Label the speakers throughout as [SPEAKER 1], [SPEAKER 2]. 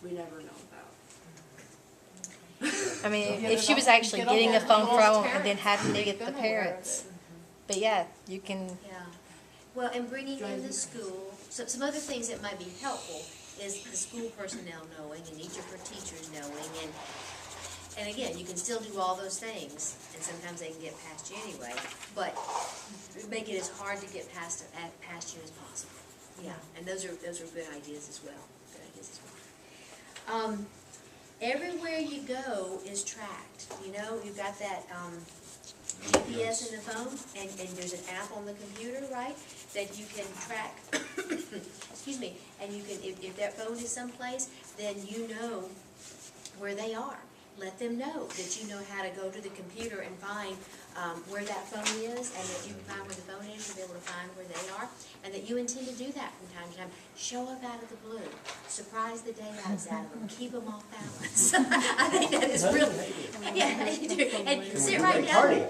[SPEAKER 1] we never know about.
[SPEAKER 2] I mean,
[SPEAKER 3] Get
[SPEAKER 2] if
[SPEAKER 3] it
[SPEAKER 2] she was
[SPEAKER 3] on-
[SPEAKER 2] actually
[SPEAKER 3] get on
[SPEAKER 2] getting a
[SPEAKER 3] the
[SPEAKER 2] phone
[SPEAKER 3] lost
[SPEAKER 2] from and
[SPEAKER 3] parents.
[SPEAKER 2] then having to get
[SPEAKER 3] Make
[SPEAKER 2] the
[SPEAKER 3] them aware of
[SPEAKER 2] parents.
[SPEAKER 3] it.
[SPEAKER 2] But yeah, you can,
[SPEAKER 4] Yeah. Well, and bringing in the school, so some other things that might be helpful is the school personnel knowing and each of her teachers knowing, and again, you can still do all those things, and sometimes they can get past you anyway, but make it as hard to get past you as possible. Yeah, and those are good ideas as well. Good ideas as well. Everywhere you go is tracked. You know, you've got that GPS in the phone, and there's an app on the computer, right, that you can track. Excuse me. And you can, if that phone is someplace, then you know where they are. Let them know that you know how to go to the computer and find where that phone is, and that you can find where the phone is, you'll be able to find where they are, and that you intend to do that from time to time. Show up out of the blue. Surprise the daylights out of them. Keep them off balance. I think that is really, yeah, you do. And sit right down.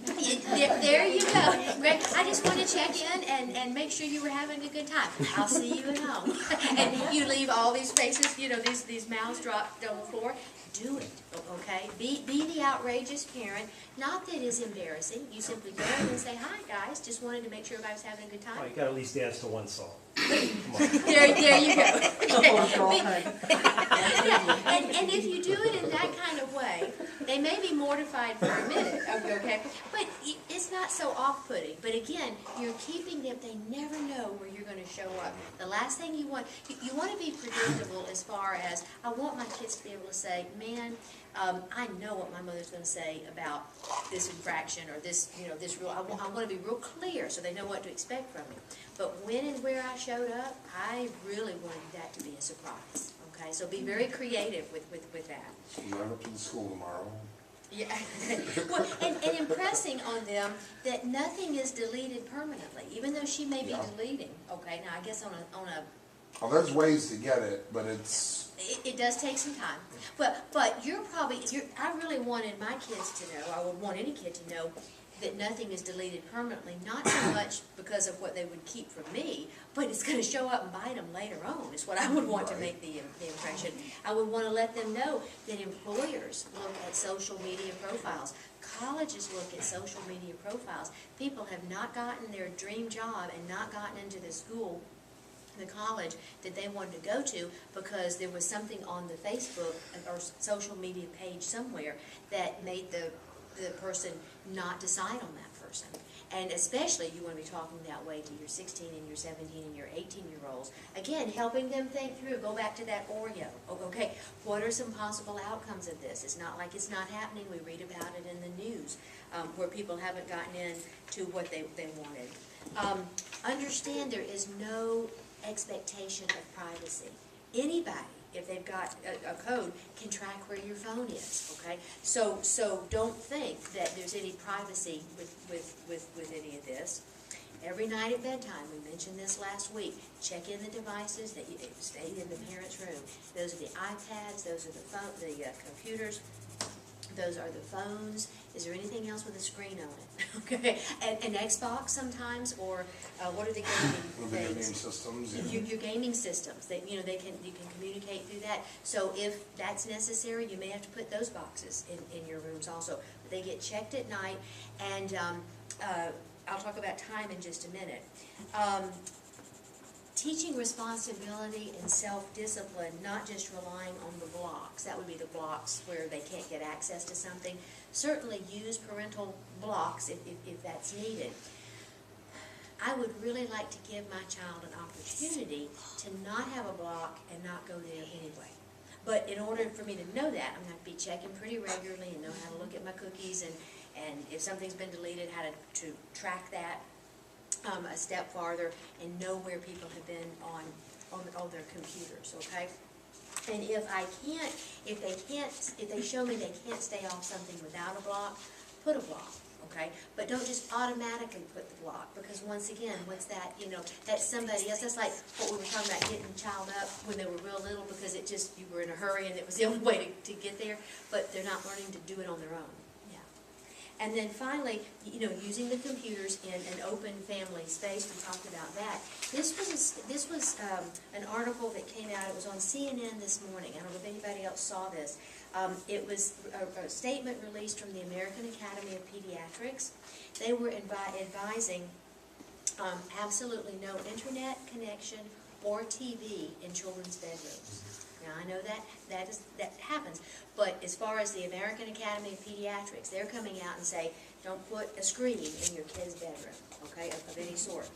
[SPEAKER 4] There you go. Greg, I just want to check in and make sure you were having a good time. I'll see you at home. And you leave all these faces, you know, these mouths dropped on the floor. Do it, okay? Be the outrageous parent. Not that it's embarrassing. You simply go in and say, hi, guys. Just wanted to make sure everybody was having a good time.
[SPEAKER 5] Oh, you gotta at least dance to one song.
[SPEAKER 4] There you go. And if you do it in that kind of way, they may be mortified for a minute, okay? But it's not so off-putting. But again, you're keeping them, they never know where you're going to show up. The last thing you want to be predictable as far as, I want my kids to be able to say, man, I know what my mother's going to say about this infraction or this, you know, this rule. I want to be real clear so they know what to expect from me. But when and where I showed up, I really wanted that to be a surprise. Okay, so be very creative with that.
[SPEAKER 6] So you drive up to the school tomorrow.
[SPEAKER 4] Yeah, well, and impressing on them that nothing is deleted permanently, even though she may be deleting. Okay, now I guess on a
[SPEAKER 6] Well, there's ways to get it, but it's...
[SPEAKER 4] It does take some time, but I really wanted my kids to know, I would want any kid to know, that nothing is deleted permanently, not so much because of what they would keep from me, but it's going to show up and bite them later on, is what I would want to make the impression. I would want to let them know that employers look at social media profiles. Colleges look at social media profiles. People have not gotten their dream job and not gotten into the school, the college that they wanted to go to because there was something on the Facebook or social media page somewhere that made the person not decide on that person. And especially you want to be talking that way to your 16 and your 17 and your 18-year-olds. Again, helping them think through. Go back to that Oreo. Okay, what are some possible outcomes of this? It's not like it's not happening. We read about it in the news where people haven't gotten into what they wanted. Understand there is no expectation of privacy. Anybody, if they've got a code, can track where your phone is, okay? So don't think that there's any privacy with any of this. Every night at bedtime, we mentioned this last week, check in the devices that stay in the parent's room. Those are the iPads, those are the computers, those are the phones. Is there anything else with a screen on it? Okay, an Xbox sometimes, or what are the gaming
[SPEAKER 6] Video game
[SPEAKER 4] things?
[SPEAKER 6] systems.
[SPEAKER 4] Your gaming systems. That you can communicate through that. So if that's necessary, you may have to put those boxes in your rooms also. But they get checked at night, and I'll talk about time in just a minute. Teaching responsibility and self-discipline, not just relying on the blocks. That would be the blocks where they can't get access to something. Certainly use parental blocks if that's needed. I would really like to give my child an opportunity to not have a block and not go there anyway. But in order for me to know that, I'm going to have to be checking pretty regularly and know how to look at my cookies and if something's been deleted, how to track that a step farther and know where people have been on their computers, okay? And if they show me they can't stay off something without a block, put a block, okay? But don't just automatically put the block, because once again, what's that, that's somebody else. That's like what we were talking about, getting the child up when they were real little because you were in a hurry and it was the only way to get there, but they're not learning to do it on their own. Yeah. And then finally, using the computers in an open family space, we talked about that. This was an article that came out, it was on CNN this morning, I don't know if anybody else saw this. It was a statement released from the American Academy of Pediatrics. They were advising absolutely no internet connection or TV in children's bedrooms. Now, I know that happens, but as far as the American Academy of Pediatrics, they're coming out and say, don't put a screen in your kid's bedroom, okay, of any sort.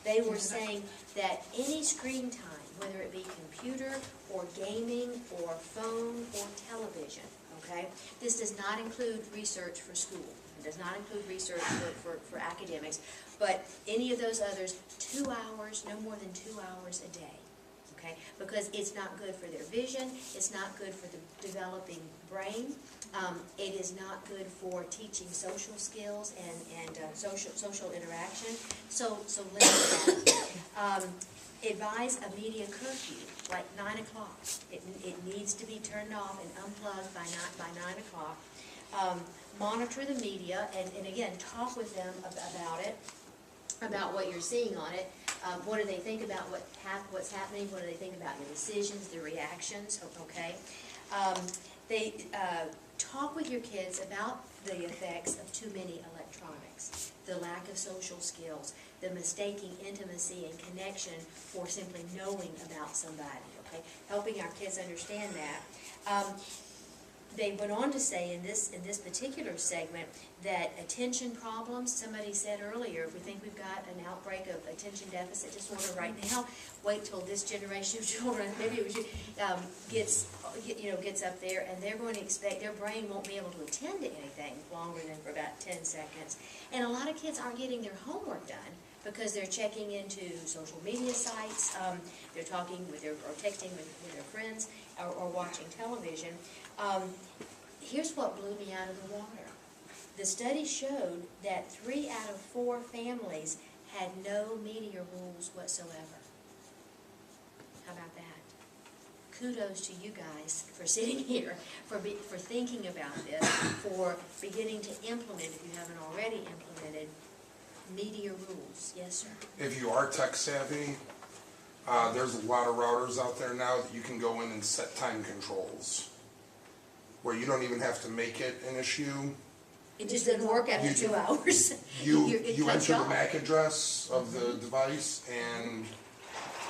[SPEAKER 4] They were saying that any screen time, whether it be computer or gaming or phone or television, okay, this does not include research for school. It does not include research for academics, but any of those others, 2 hours, no more than 2 hours a day. Okay, because it's not good for their vision, it's not good for the developing brain, it is not good for teaching social skills and social interaction. So limit that. Advise a media curfew, like 9 o'clock. It needs to be turned off and unplugged by 9 o'clock. Monitor the media, and again, talk with them about it, about what you're seeing on it. What do they think about what's happening? What do they think about your decisions, their reactions? Okay. They talk with your kids about the effects of too many electronics, the lack of social skills, the mistaking intimacy and connection for simply knowing about somebody. Okay, helping our kids understand that. They went on to say in this particular segment that attention problems, somebody said earlier, if we think we've got an outbreak of attention deficit disorder right now, wait till this generation of children, maybe it was, gets up there, and they're going to expect, their brain won't be able to attend to anything longer than for about 10 seconds. And a lot of kids aren't getting their homework done because they're checking into social media sites, they're talking with or texting with their friends, or watching television. Here's what blew me out of the water. The study showed that 3 out of 4 families had no media rules whatsoever. How about that? Kudos to you guys for sitting here, for thinking about this, for beginning to implement, if you haven't already implemented, media rules. Yes, sir.
[SPEAKER 6] If you are tech savvy, there's a lot of routers out there now that you can go in and set time controls, where you don't even have to make it an issue.
[SPEAKER 4] It just doesn't work after 2 hours.
[SPEAKER 6] You
[SPEAKER 4] It
[SPEAKER 6] enter
[SPEAKER 4] cuts
[SPEAKER 6] the
[SPEAKER 4] off.
[SPEAKER 6] MAC address of the device, and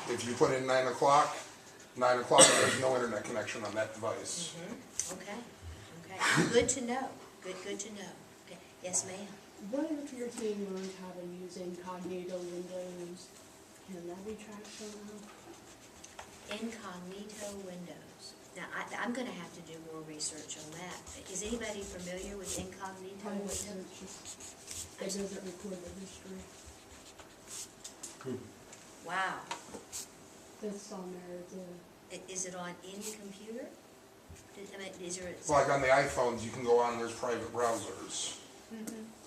[SPEAKER 6] if you put in 9 o'clock, there's no internet connection on that device.
[SPEAKER 4] Okay. Good to know. Good to know. Okay. Yes, ma'am.
[SPEAKER 1] What if your teen learns how to use incognito windows? Can that be tracked somehow?
[SPEAKER 4] Incognito windows. Now, I'm going to have to do more research on that. Is anybody familiar with incognito
[SPEAKER 1] Private
[SPEAKER 4] windows?
[SPEAKER 1] searches. It doesn't record the history.
[SPEAKER 4] Wow.
[SPEAKER 1] That's on there.
[SPEAKER 4] Is it on any computer? Is there
[SPEAKER 6] Like on the iPhones, you can go on, there's private browsers.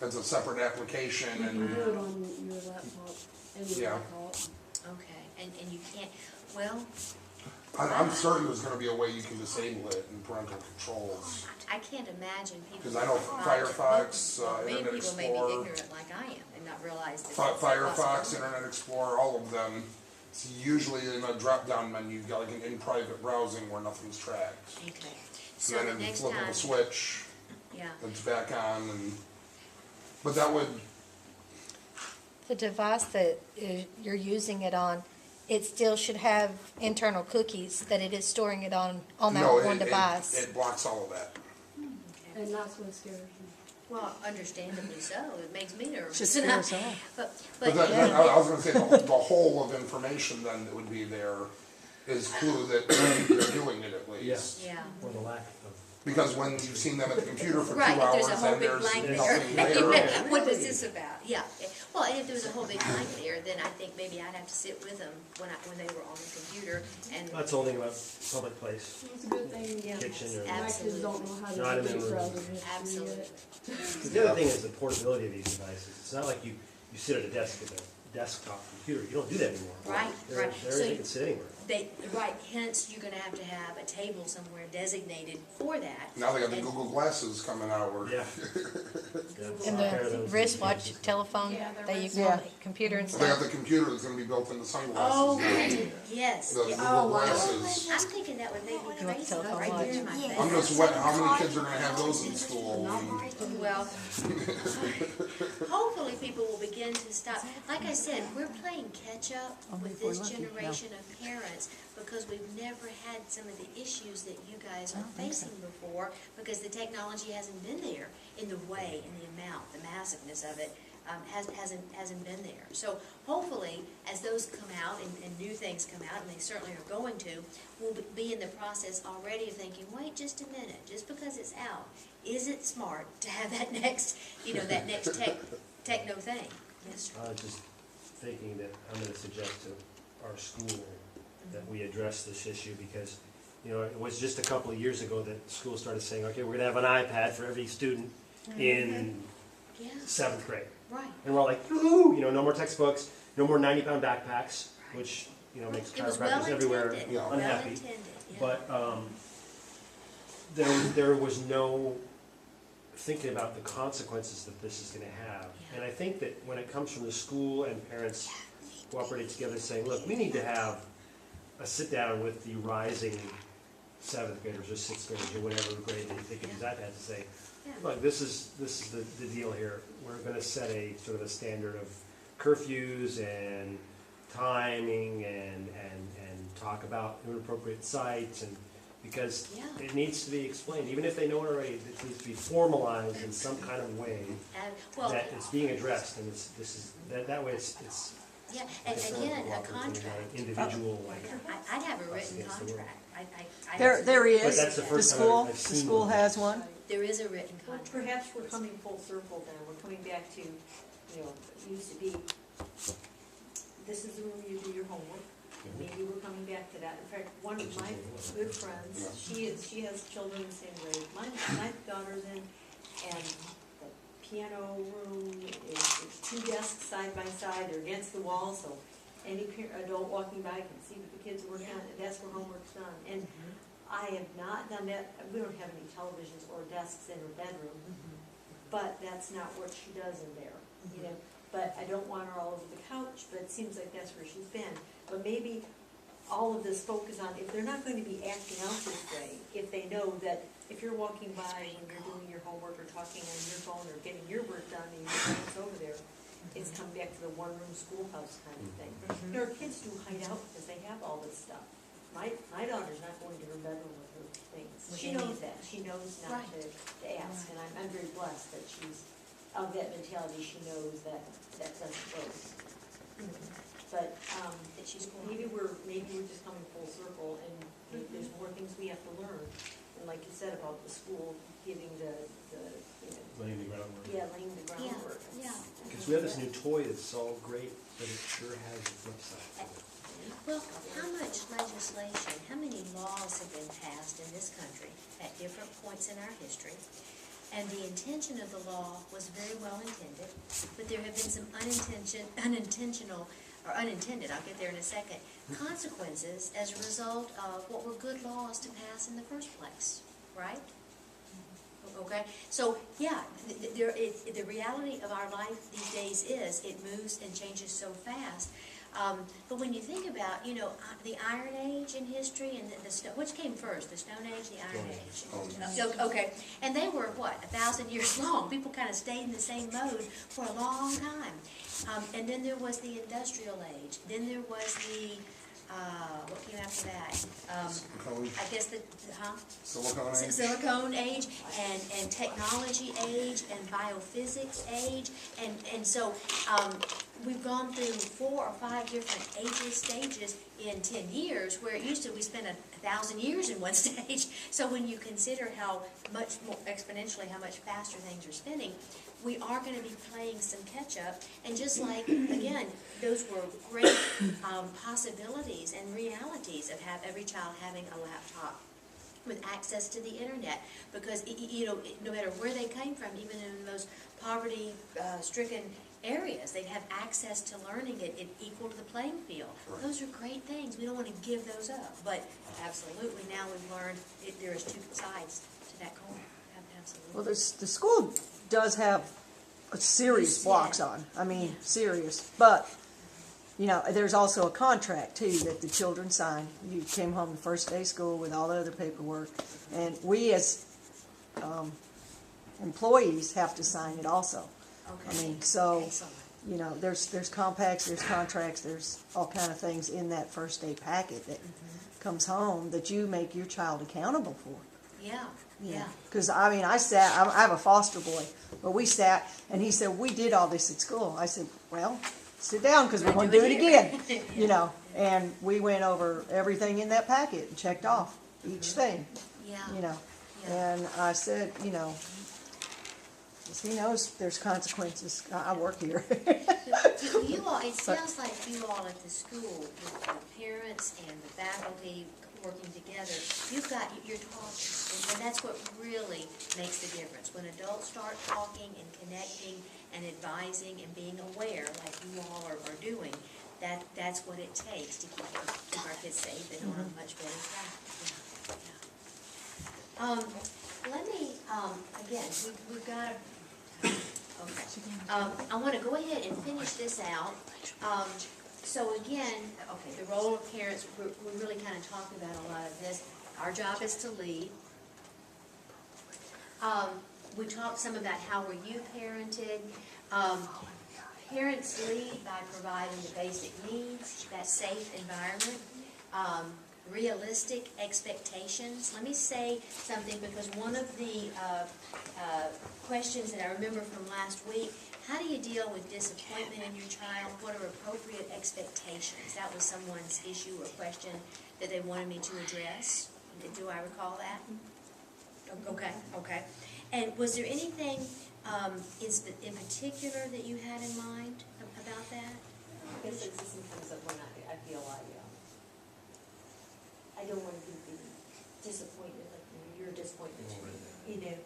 [SPEAKER 6] It's a separate application,
[SPEAKER 1] You can
[SPEAKER 6] and
[SPEAKER 1] do it on your laptop and your
[SPEAKER 6] Yeah.
[SPEAKER 1] laptop.
[SPEAKER 4] okay, and you can't, well,
[SPEAKER 6] I'm certain there's gonna be a way you can disable it in parental controls.
[SPEAKER 4] I can't imagine people.
[SPEAKER 6] 'Cause I know Firefox,
[SPEAKER 4] Many
[SPEAKER 6] Internet
[SPEAKER 4] people may be
[SPEAKER 6] Explorer,
[SPEAKER 4] ignorant like I am and not realize that. that's a
[SPEAKER 6] Firefox,
[SPEAKER 4] possibility.
[SPEAKER 6] Internet Explorer, all of them, it's usually in a drop-down menu, you've got like an in-private browsing where nothing's tracked.
[SPEAKER 4] Okay, so
[SPEAKER 6] And
[SPEAKER 4] the
[SPEAKER 6] then in
[SPEAKER 4] next
[SPEAKER 6] flip of
[SPEAKER 4] time,
[SPEAKER 6] a switch,
[SPEAKER 4] yeah,
[SPEAKER 6] it's back on, and, but that would,
[SPEAKER 2] the device that you're using it on, it still should have internal cookies that it is storing it on that
[SPEAKER 6] no,
[SPEAKER 2] one
[SPEAKER 6] it
[SPEAKER 2] device.
[SPEAKER 6] it blocks all of that.
[SPEAKER 4] okay.
[SPEAKER 1] And that's what scares me.
[SPEAKER 4] Well, understandably so, it makes me nervous.
[SPEAKER 3] Just scares off.
[SPEAKER 4] But
[SPEAKER 6] But that,
[SPEAKER 2] Yeah.
[SPEAKER 6] I was gonna say, the whole of information then that would be there is clue that they're doing it at least.
[SPEAKER 4] yeah,
[SPEAKER 3] Or the lack of.
[SPEAKER 6] Because when you've seen them at the computer for 2
[SPEAKER 4] right, if
[SPEAKER 6] hours,
[SPEAKER 4] there's a whole
[SPEAKER 6] then
[SPEAKER 4] big
[SPEAKER 6] there's
[SPEAKER 4] blank
[SPEAKER 6] nothing
[SPEAKER 4] there.
[SPEAKER 6] there.
[SPEAKER 4] What was this about? Yeah, well, and if there was a whole big blank there, then I think maybe I'd have to sit with them when they were on the computer and.
[SPEAKER 3] That's the only thing about public place,
[SPEAKER 1] It's a good thing.
[SPEAKER 4] Yeah.
[SPEAKER 3] kitchen or.
[SPEAKER 1] My kids don't know how
[SPEAKER 3] Not
[SPEAKER 1] to
[SPEAKER 3] in
[SPEAKER 1] do
[SPEAKER 3] the room.
[SPEAKER 1] browser history
[SPEAKER 4] Absolutely.
[SPEAKER 1] yet.
[SPEAKER 3] Because the other thing is the portability of these devices. It's not like you sit at a desk at a desktop computer. You don't do that anymore.
[SPEAKER 4] Right,
[SPEAKER 3] They're
[SPEAKER 4] right. So
[SPEAKER 3] they can sit anywhere.
[SPEAKER 4] Right, hence you're gonna have to have a table somewhere designated for that.
[SPEAKER 6] Now they got the
[SPEAKER 4] And-
[SPEAKER 6] Google Glasses coming out where.
[SPEAKER 3] Yeah.
[SPEAKER 2] And the wristwatch telephone
[SPEAKER 1] Yeah, the
[SPEAKER 2] that you
[SPEAKER 1] wrist-
[SPEAKER 2] can,
[SPEAKER 5] Yeah.
[SPEAKER 2] computer and
[SPEAKER 6] They got
[SPEAKER 2] stuff.
[SPEAKER 6] the computer that's gonna be built into sunglasses
[SPEAKER 4] Oh,
[SPEAKER 6] now.
[SPEAKER 4] yes.
[SPEAKER 6] The
[SPEAKER 4] yeah.
[SPEAKER 6] Google Glasses.
[SPEAKER 4] I'm thinking that would make me
[SPEAKER 2] want the
[SPEAKER 4] crazy,
[SPEAKER 2] telephone
[SPEAKER 4] right there in my
[SPEAKER 2] watch.
[SPEAKER 4] face.
[SPEAKER 6] I'm just wondering, how many kids are gonna have those in school?
[SPEAKER 4] Well, hopefully people will begin to stop. Like I said, we're playing catch-up with this generation of parents because we've never had some of the issues that you guys are facing before because the technology hasn't been there in the way and the amount, the massiveness of it hasn't been there. So hopefully, as those come out and new things come out, and they certainly are going to, we'll be in the process already of thinking, wait just a minute, just because it's out, is it smart to have that next, that next techno thing? Yes, sir.
[SPEAKER 3] I was just thinking that I'm gonna suggest to our school that we address this issue because, it was just a couple of years ago that school started saying, okay, we're gonna have an iPad for every student in
[SPEAKER 4] Yeah,
[SPEAKER 3] 7th grade.
[SPEAKER 4] right.
[SPEAKER 3] And we're all like, ooh, no more textbooks, no more 90-pound backpacks, which, makes
[SPEAKER 4] It was
[SPEAKER 3] chiropractors
[SPEAKER 4] well
[SPEAKER 3] everywhere
[SPEAKER 4] intended,
[SPEAKER 6] Yeah.
[SPEAKER 4] well
[SPEAKER 3] unhappy.
[SPEAKER 4] intended, yeah.
[SPEAKER 3] But there was no thinking about the consequences that this is going to have.
[SPEAKER 4] Yeah.
[SPEAKER 3] And I think that when it comes from the school and parents cooperating together saying, look, we need to have a sit-down with the rising 7th graders or 6th graders or whatever grade they can use iPads to say,
[SPEAKER 4] Yeah.
[SPEAKER 3] look, this is the deal here. We're going to set a sort of a standard of curfews and timing and talk about inappropriate sites and because
[SPEAKER 4] Yeah.
[SPEAKER 3] it needs to be explained, even if they know it already, it needs to be formalized in some kind of way
[SPEAKER 4] Well,
[SPEAKER 3] that it's being addressed and that way it's
[SPEAKER 4] yeah, and again, a
[SPEAKER 3] cooperative and not
[SPEAKER 4] contract.
[SPEAKER 3] an individual like.
[SPEAKER 4] I'd have a written
[SPEAKER 3] against the world.
[SPEAKER 4] contract. I
[SPEAKER 5] There
[SPEAKER 3] But
[SPEAKER 5] is,
[SPEAKER 3] that's the
[SPEAKER 5] the
[SPEAKER 3] first time
[SPEAKER 5] school,
[SPEAKER 3] I've
[SPEAKER 5] the
[SPEAKER 3] seen
[SPEAKER 5] school
[SPEAKER 3] one.
[SPEAKER 5] has one.
[SPEAKER 4] There is a written
[SPEAKER 7] Well,
[SPEAKER 4] contract.
[SPEAKER 7] perhaps we're coming full circle then, we're coming back to, it used to be, this is the room you do your homework. Maybe we're coming back to that. In fact, one of my good friends, she has children the same grade. My daughter's in, and the piano room is 2 desks side by side, they're against the wall, so any adult walking by can see what the kids are working on, and that's where homework's done. And I have not done that, we don't have any televisions or desks in her bedroom, but that's not what she does in there, But I don't want her all over the couch, but it seems like that's where she's been. But maybe all of this focus on, if they're not going to be acting out this way, if they know that if you're walking by when you're doing your homework or talking on your phone or getting your work done and your friends over there, it's come back to the one-room schoolhouse kind of thing. Our kids do hide out because they have all this stuff. My daughter's not going to her bedroom with her things. She knows that. She knows not to ask, and I'm very blessed that she's of that mentality. She knows that doesn't go. But
[SPEAKER 4] That she's going.
[SPEAKER 7] maybe we're just coming full circle, and maybe there's more things we have to learn. And like you said about the school giving the
[SPEAKER 3] Laying the groundwork.
[SPEAKER 7] laying the groundwork.
[SPEAKER 4] Yeah.
[SPEAKER 3] Because we have this new toy that's all great, but it sure has a flip side.
[SPEAKER 4] Well, how much legislation, how many laws have been passed in this country at different points in our history? And the intention of the law was very well intended, but there have been some unintentional, or unintended, I'll get there in a second, consequences as a result of what were good laws to pass in the first place, right? Okay, so yeah, the reality of our life these days is it moves and changes so fast. But when you think about, the Iron Age in history and the which came first, the Stone Age, the Iron Age? Okay, and they were, 1,000 years long. People kind of stayed in the same mode for a long time. And then there was the Industrial Age. Then there was the, what came after that?
[SPEAKER 6] Silicone,
[SPEAKER 4] I guess
[SPEAKER 6] Silicone Age.
[SPEAKER 4] Silicone Age and Technology Age and Biophysics Age. And so we've gone through 4 or 5 different stages in 10 years, where it used to we spent 1,000 years in one stage. So when you consider how much more exponentially, how much faster things are spinning, we are going to be playing some catch-up. And just like, again, those were great possibilities and realities of every child having a laptop with access to the internet, because no matter where they came from, even in the most poverty-stricken areas. They'd have access to learning it equal to the playing field.
[SPEAKER 6] Right.
[SPEAKER 4] Those are great things. We don't want to give those up. But absolutely, now we've learned there is two sides to that coin. Absolutely.
[SPEAKER 5] Well, the school does have a serious
[SPEAKER 4] You
[SPEAKER 5] blocks
[SPEAKER 4] said.
[SPEAKER 5] on. I mean,
[SPEAKER 4] Yeah.
[SPEAKER 5] serious. But, you know, there's also a contract too that the children sign. You came home the first day of school with all the other paperwork. And we as employees have to sign it also.
[SPEAKER 4] Okay.
[SPEAKER 5] I mean, so,
[SPEAKER 4] Excellent.
[SPEAKER 5] you know, there's compacts, there's contracts, there's all kind of things in that first day packet that comes home that you make your child accountable for.
[SPEAKER 4] Yeah.
[SPEAKER 5] Because, I mean, I have a foster boy, but we sat, and he said, we did all this at school. I said, well, sit down, because we're going to do it again, you know. And we went over everything in that packet and checked off each thing,
[SPEAKER 4] Yeah.
[SPEAKER 5] you know.
[SPEAKER 4] Yeah.
[SPEAKER 5] And I said, you know, 'cause he knows there's consequences. I work here.
[SPEAKER 4] You all, it sounds like you all at the school, with the parents and the faculty working together, you're talking, and that's what really makes the difference. When adults start talking and connecting and advising and being aware, like you all are doing, that's what it takes to keep our kids safe and on a much better track. Yeah. Let me, again, we've got to, okay. I want to go ahead and finish this out. So again, okay, the role of parents, we really kind of talked about a lot of this. Our job is to lead. We talked some about how were you parented. Parents lead by providing the basic needs, that safe environment, realistic expectations. Let me say something, because one of the questions that I remember from last week, how do you deal with disappointment in your child? What are appropriate expectations? That was someone's issue or question that they wanted me to address. Do I recall that? Okay. And was there anything in particular that you had in mind about that?
[SPEAKER 7] I guess it's just sometimes that when I feel I don't want to be disappointed, like you're disappointed, you know,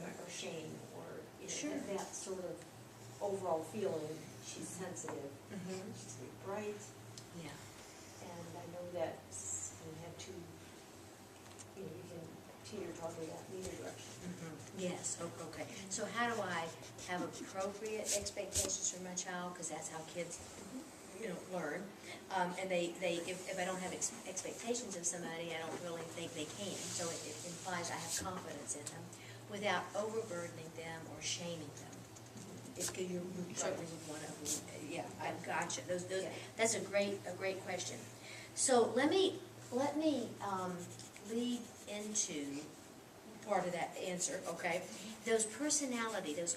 [SPEAKER 7] or shame, or, you know,
[SPEAKER 4] Sure.
[SPEAKER 7] that sort of overall feeling. She's sensitive,
[SPEAKER 4] Mm-hmm.
[SPEAKER 7] she's bright,
[SPEAKER 4] Yeah.
[SPEAKER 7] and I know that you have to, you know, you can teeter totter that in either direction.
[SPEAKER 4] Yes, okay. So how do I have appropriate expectations for my child? Because that's how kids, learn. And if I don't have expectations of somebody, I don't really think they can. So it implies I have confidence in them without overburdening them or shaming them. It's good, you certainly would want to, yeah, I gotcha. That's a great question. So let me lead into part of that answer, okay? Those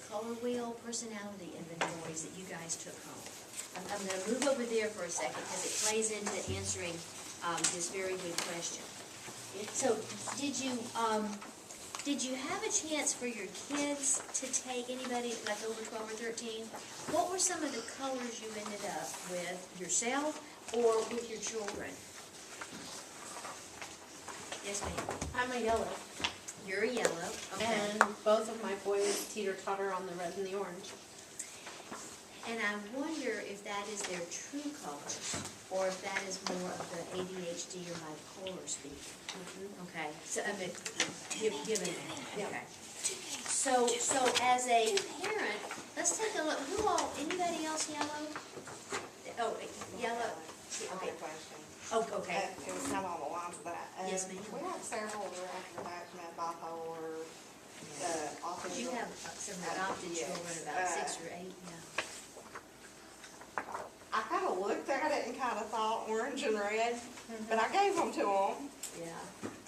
[SPEAKER 4] color wheel personality inventories that you guys took home. I'm going to move over there for a second because it plays into answering this very good question. So, did you have a chance for your kids to take, anybody like over 12 or 13? What were some of the colors you ended up with yourself or with your children? Yes, ma'am.
[SPEAKER 1] I'm a yellow,
[SPEAKER 4] You're a yellow, okay.
[SPEAKER 1] and both of my boys teeter-totter on the red and the orange.
[SPEAKER 4] And I wonder if that is their true colors, or if that is more of the ADHD or bipolar speak. Okay, so, I mean, given that, okay. So as a parent, let's take a look, anybody else yellow? Oh, yellow, okay,
[SPEAKER 8] Question.
[SPEAKER 4] okay.
[SPEAKER 8] It was kind of on the lines of that.
[SPEAKER 4] Yes, ma'am.
[SPEAKER 8] We have several that are after that, bipolar, autism.
[SPEAKER 4] You have some adopted children, about 6 or 8, yeah.
[SPEAKER 8] I kind of looked at it and kind of thought orange and red, but I gave them to them,
[SPEAKER 4] Yeah.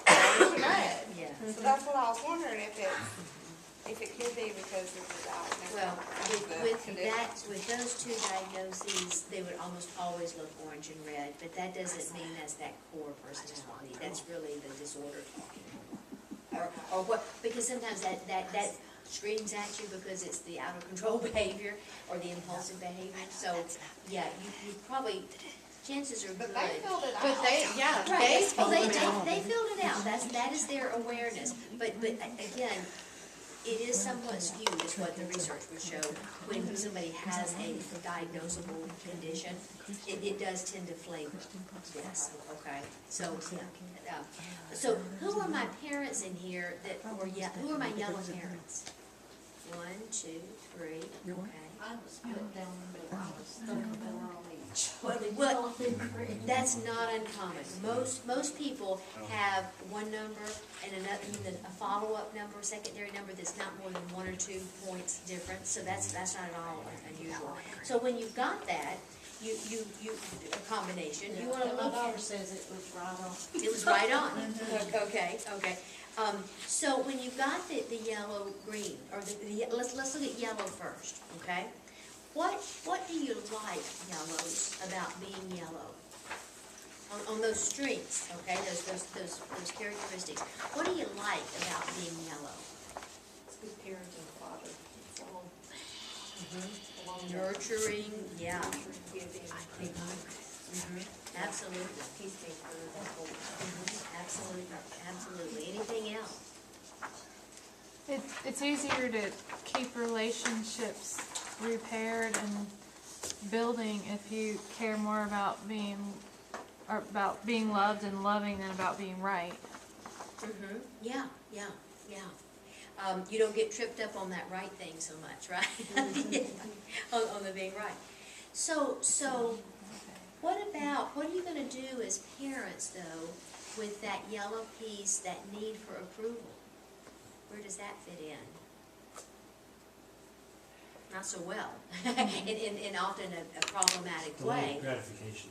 [SPEAKER 8] orange and red.
[SPEAKER 4] Yeah.
[SPEAKER 8] So that's what I was wondering, if it could be because this is out.
[SPEAKER 4] Well, with those two diagnoses, they would almost always look orange and red, but that doesn't mean that's that core personality. That's really the disorder talking. Or what, because sometimes that screams at you because it's the out of control behavior or the impulsive behavior. So, yeah, you probably, chances are good.
[SPEAKER 8] But they filled it out.
[SPEAKER 1] But they
[SPEAKER 4] Right, they filled it out, that is their awareness, but again, it is somewhat skewed, is what the research would show. When somebody has a diagnosable condition, it does tend to flavor, yes, okay? So, yeah. So who are my parents in here that were, who are my yellow parents? 1, 2, 3, okay.
[SPEAKER 7] I was put down, but I was thinking they were on each.
[SPEAKER 4] Well, that's not uncommon. Most people have one number and another, a follow-up number, secondary number that's not more than 1 or 2 points difference, so that's not at all unusual. So when you've got that, you a combination, you wanna
[SPEAKER 7] My
[SPEAKER 4] look
[SPEAKER 7] daughter
[SPEAKER 4] at,
[SPEAKER 7] says it was right on.
[SPEAKER 4] it was right on. Okay. So when you've got the yellow green, or let's look at yellow first, okay? What do you like, yellows, about being yellow? On those streets, okay, those characteristics. What do you like about being yellow?
[SPEAKER 7] It's good parenting father. It's all along the
[SPEAKER 4] Nurturing, yeah.
[SPEAKER 7] giving.
[SPEAKER 4] Absolutely.
[SPEAKER 7] Peacemaker, that whole.
[SPEAKER 4] Absolutely. Anything else?
[SPEAKER 9] It's easier to keep relationships repaired and building if you care more about being loved and loving than about being right.
[SPEAKER 4] Yeah. You don't get tripped up on that right thing so much, right? Yeah. On the being right. So what are you gonna do as parents though with that yellow piece, that need for approval? Where does that fit in? Not so well, in often a problematic way.
[SPEAKER 3] Delayed gratification.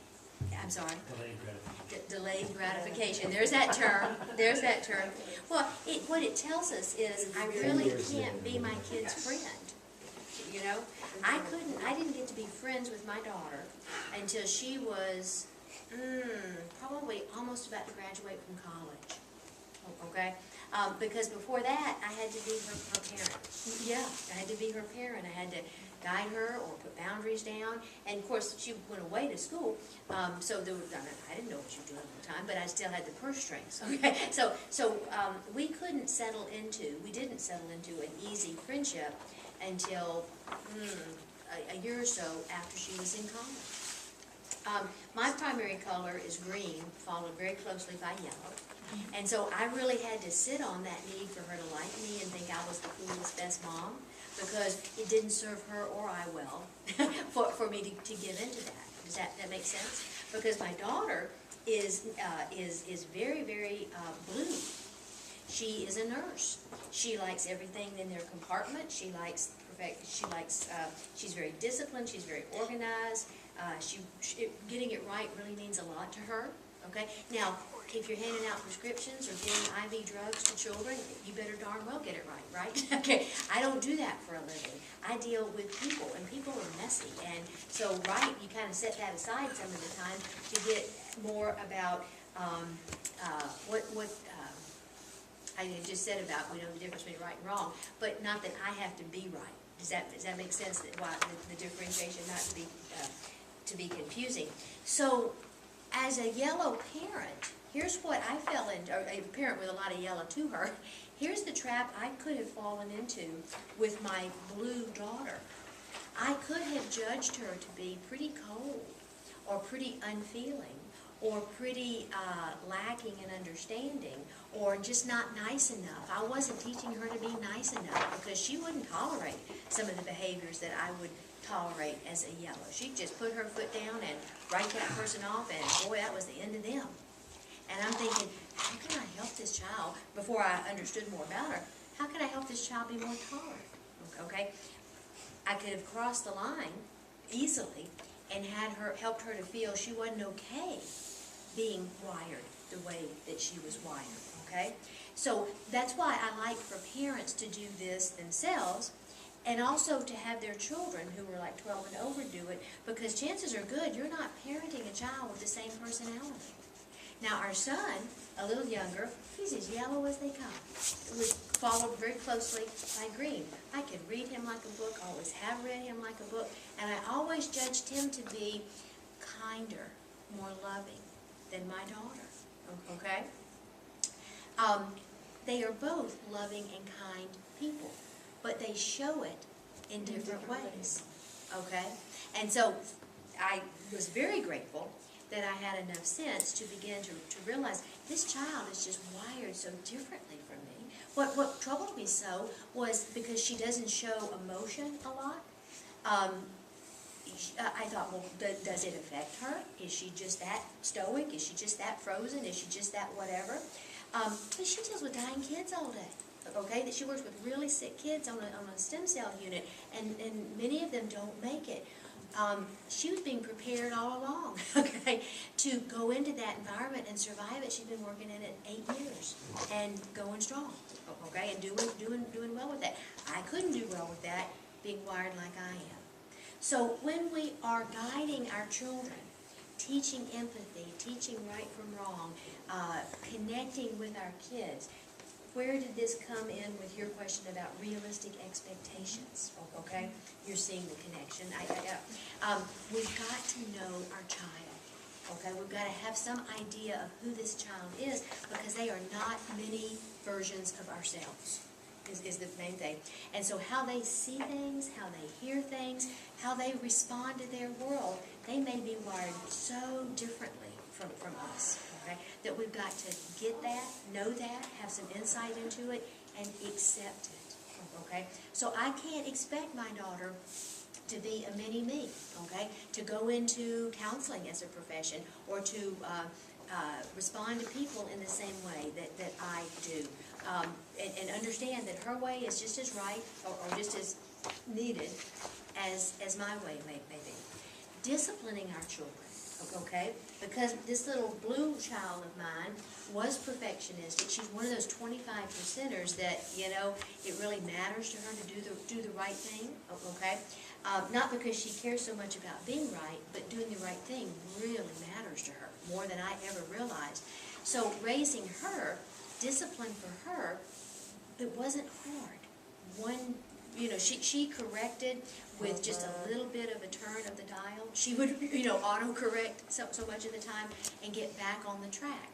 [SPEAKER 4] I'm sorry?
[SPEAKER 3] Delayed gratification.
[SPEAKER 4] Delayed gratification, there's that term. Well, what it tells us is, I really can't be my kid's friend, you know? I didn't get to be friends with my daughter until she was, probably almost about to graduate from college, okay? Because before that, I had to be her parent. Yeah, I had to be her parent. I had to guide her or put boundaries down. And of course, she went away to school, so there was, I didn't know what she was doing all the time, but I still had the purse strings. Okay, so we didn't settle into an easy friendship until a year or so after she was in college. My primary color is green, followed very closely by yellow. And so I really had to sit on that need for her to like me and think I was the coolest, best mom, because it didn't serve her or I well for me to give into that. Does that make sense? Because my daughter is very, very blue. She is a nurse. She likes everything in their compartment. She's very disciplined. She's very organized. Getting it right really means a lot to her. Okay. Now, if you're handing out prescriptions or giving IV drugs to children, you better darn well get it right, right? Okay. I don't do that for a living. I deal with people, and people are messy, and so you kind of set that aside some of the time to get more about what I just said about the difference between right and wrong, but not that I have to be right. Does that make sense? That why the differentiation, not to be confusing. So, as a yellow parent, here's what I fell into, or a parent with a lot of yellow to her. Here's the trap I could have fallen into with my blue daughter. I could have judged her to be pretty cold, or pretty unfeeling, or pretty lacking in understanding, or just not nice enough. I wasn't teaching her to be nice enough because she wouldn't tolerate some of the behaviors that I would tolerate as a yellow. She'd just put her foot down and write that person off, and boy, that was the end of them. And I'm thinking, how can I help this child, before I understood more about her, how can I help this child be more tolerant? Okay? I could have crossed the line easily and helped her to feel she wasn't okay being wired the way that she was wired, okay? So that's why I like for parents to do this themselves, and also to have their children who are like 12 and over do it, because chances are good you're not parenting a child with the same personality. Now our son, a little younger, he's as yellow as they come. It was followed very closely by green. I could read him like a book, always have read him like a book, and I always judged him to be kinder, more loving than my daughter, okay? they are both loving and kind people, but they show it in different ways, okay? And so I was very grateful that I had enough sense to begin to realize this child is just wired so differently from me. What troubled me so was because she doesn't show emotion a lot. I thought, well, does it affect her? Is she just that stoic? Is she just that frozen? Is she just that whatever? But she deals with dying kids all day. Okay, that she works with really sick kids on a stem cell unit, and many of them don't make it. She was being prepared all along, okay, to go into that environment and survive it. She's been working in it 8 years and going strong, okay, and doing well with that. I couldn't do well with that, being wired like I am. So when we are guiding our children, teaching empathy, teaching right from wrong, connecting with our kids, where did this come in with your question about realistic expectations? Okay, you're seeing the connection. We've got to know our child. Okay, we've got to have some idea of who this child is, because they are not many versions of ourselves, is the main thing. And so how they see things, how they hear things, how they respond to their world, they may be wired so differently from us. Okay? That we've got to get that, know that, have some insight into it, and accept it. Okay? So I can't expect my daughter to be a mini-me, okay? To go into counseling as a profession, or to respond to people in the same way that I do. And understand that her way is just as right, or just as needed as my way may be. Disciplining our children. Okay, because this little blue child of mine was perfectionistic. She's one of those 25%ers that, you know, it really matters to her to do the right thing. Okay, not because she cares so much about being right, but doing the right thing really matters to her more than I ever realized. So raising her, discipline for her, it wasn't hard. She corrected with just a little bit of a turn of the dial. She would, auto-correct so much of the time and get back on the track.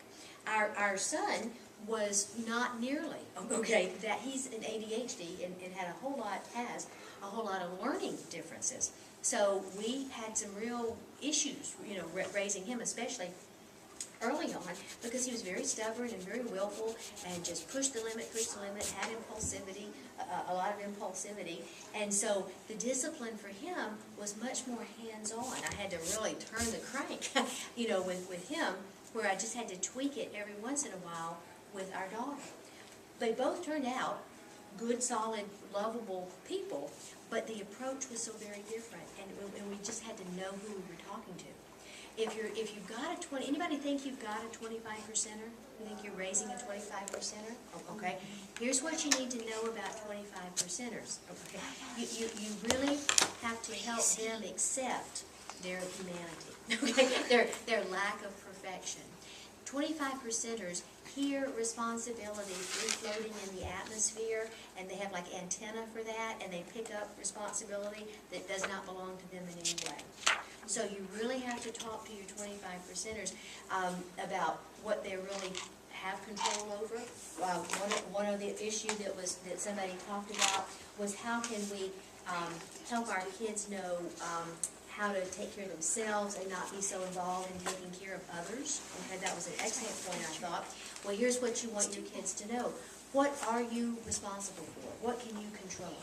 [SPEAKER 4] Our son was not nearly, okay, that he's an ADHD and has a whole lot of learning differences. So we had some real issues, raising him, especially early on, because he was very stubborn and very willful and just pushed the limit, had impulsivity, a lot of impulsivity. And so the discipline for him was much more hands-on. I had to really turn the crank, with him, where I just had to tweak it every once in a while with our daughter. They both turned out good, solid, lovable people, but the approach was so very different, and we just had to know who we were talking to. If you've got anybody think you've got a 25%er? You think you're raising a 25%er? Okay. Here's what you need to know about 25%ers. Okay. You really have to help them accept their humanity. Okay. Their lack of perfection. 25%ers hear responsibility free floating in the atmosphere, and they have like antenna for that, and they pick up responsibility that does not belong to them in any way. So you really have to talk to your 25%ers about what they really have control over. One of the issues that somebody talked about was how can we help our kids know how to take care of themselves and not be so involved in taking care of others. Okay, that was an excellent point, I thought. Well, here's what you want your kids to know. What are you responsible for? What can you control?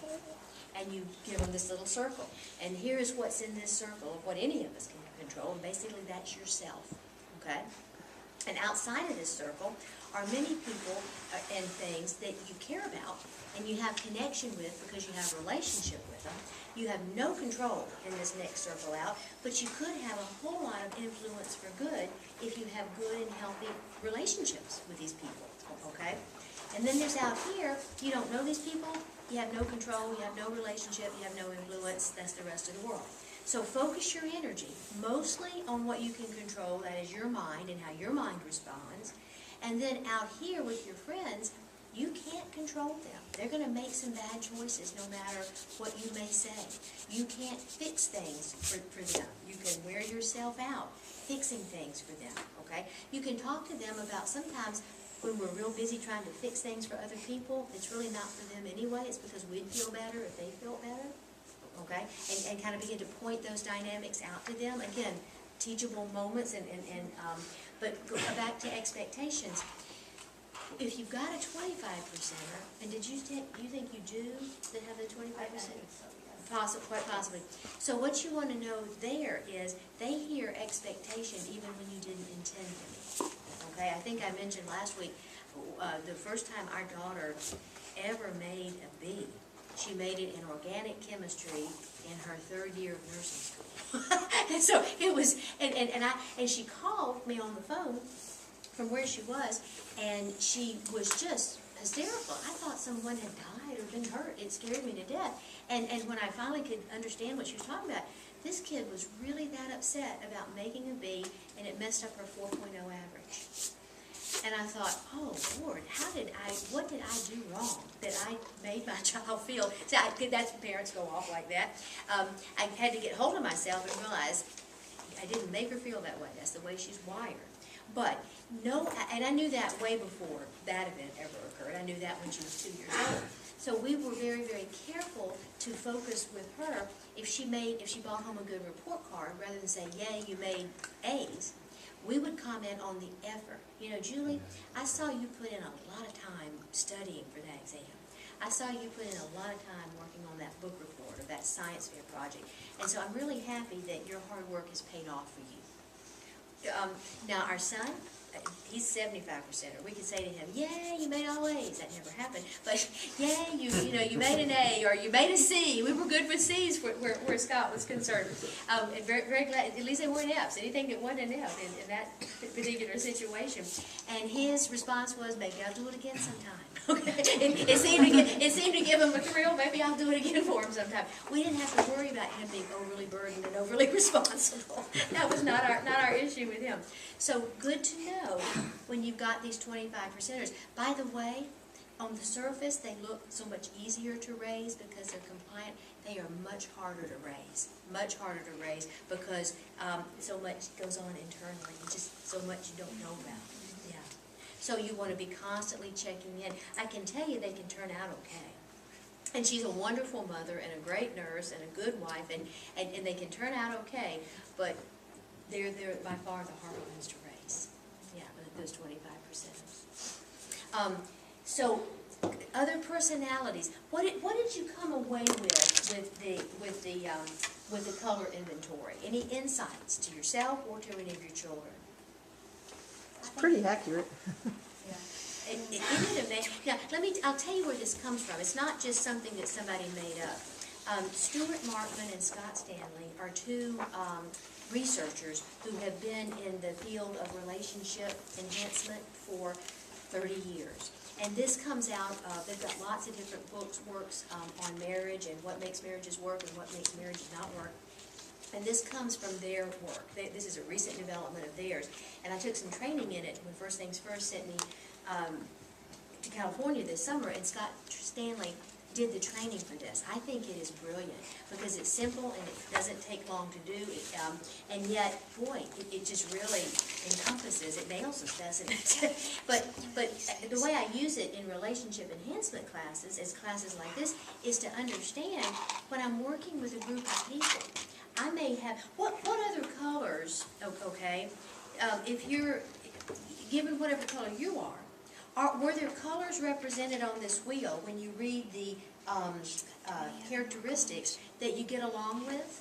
[SPEAKER 4] And you give them this little circle. And here's what's in this circle of what any of us can control. And basically, that's yourself. Okay? And outside of this circle are many people and things that you care about and you have connection with because you have a relationship with them. You have no control in this next circle out, but you could have a whole lot of influence for good if you have good and healthy relationships with these people. Okay? And then there's out here, you don't know these people, you have no control, you have no relationship, you have no influence, that's the rest of the world. So focus your energy mostly on what you can control, that is your mind and how your mind responds. And then out here with your friends, you can't control them. They're going to make some bad choices no matter what you may say. You can't fix things for them. You can wear yourself out fixing things for them, okay? You can talk to them about sometimes when we're real busy trying to fix things for other people, it's really not for them anyway, it's because we'd feel better if they felt better, okay? And kind of begin to point those dynamics out to them, again, teachable moments but go back to expectations. If you've got a 25%er, and you think you do that have the 25%? Quite possibly. So what you want to know there is they hear expectation even when you didn't intend them. Okay, I think I mentioned last week, the first time our daughter ever made a B, she made it in organic chemistry in her 3rd year of nursing school. And so it was, and she called me on the phone from where she was, and she was just hysterical. I thought someone had died or been hurt. It scared me to death. And when I finally could understand what she was talking about, this kid was really that upset about making a B, and it messed up her 4.0 average. And I thought, oh Lord, what did I do wrong that I made my child feel? So that's parents go off like that. I had to get hold of myself and realize I didn't make her feel that way. That's the way she's wired. But no, and I knew that way before that event ever occurred. I knew that when she was 2 years old. So we were very, very careful to focus with her. If she brought home a good report card, rather than say, yay, you made A's, we would comment on the effort. You know, Julie, I saw you put in a lot of time studying for that exam. I saw you put in a lot of time working on that book report or that science fair project. And so I'm really happy that your hard work has paid off for you. Now, our son, he's 75%er. We could say to him, yay, you made all A's. That never happened. But yay, you made an A, or you made a C. We were good with C's where Scott was concerned. And very, very glad, at least they weren't F's. Anything that wasn't an F in that particular situation. And his response was, maybe I'll do it again sometime. Okay. It seemed to give him a thrill. Maybe I'll do it again for him sometime. We didn't have to worry about him being overly burdened and overly responsible. That was not our issue with him. So good to know when you've got these 25%ers. By the way, on the surface, they look so much easier to raise because they're compliant. They are much harder to raise. Much harder to raise because so much goes on internally. Just so much you don't know about. Yeah. So you want to be constantly checking in. I can tell you they can turn out okay. And she's a wonderful mother and a great nurse and a good wife, and they can turn out okay, but they're by far the harder ones to raise. Yeah, those 25%. So other personalities. What did you come away with the color inventory? Any insights to yourself or to any of your children?
[SPEAKER 5] It's pretty accurate.
[SPEAKER 4] Now, I'll tell you where this comes from. It's not just something that somebody made up. Stuart Markman and Scott Stanley are two researchers who have been in the field of relationship enhancement for 30 years. And this comes out of, they've got lots of different works on marriage and what makes marriages work and what makes marriages not work. And this comes from their work. This is a recent development of theirs. And I took some training in it when First Things First sent me to California this summer, and Scott Stanley did the training for this. I think it is brilliant because it's simple and it doesn't take long to do. And yet, boy, it just really encompasses, it nails us, doesn't it? but the way I use it in relationship enhancement classes, as classes like this, is to understand when I'm working with a group of people, I may have, what other colors, okay, if you're, given whatever color you are, were there colors represented on this wheel when you read the characteristics that you get along with?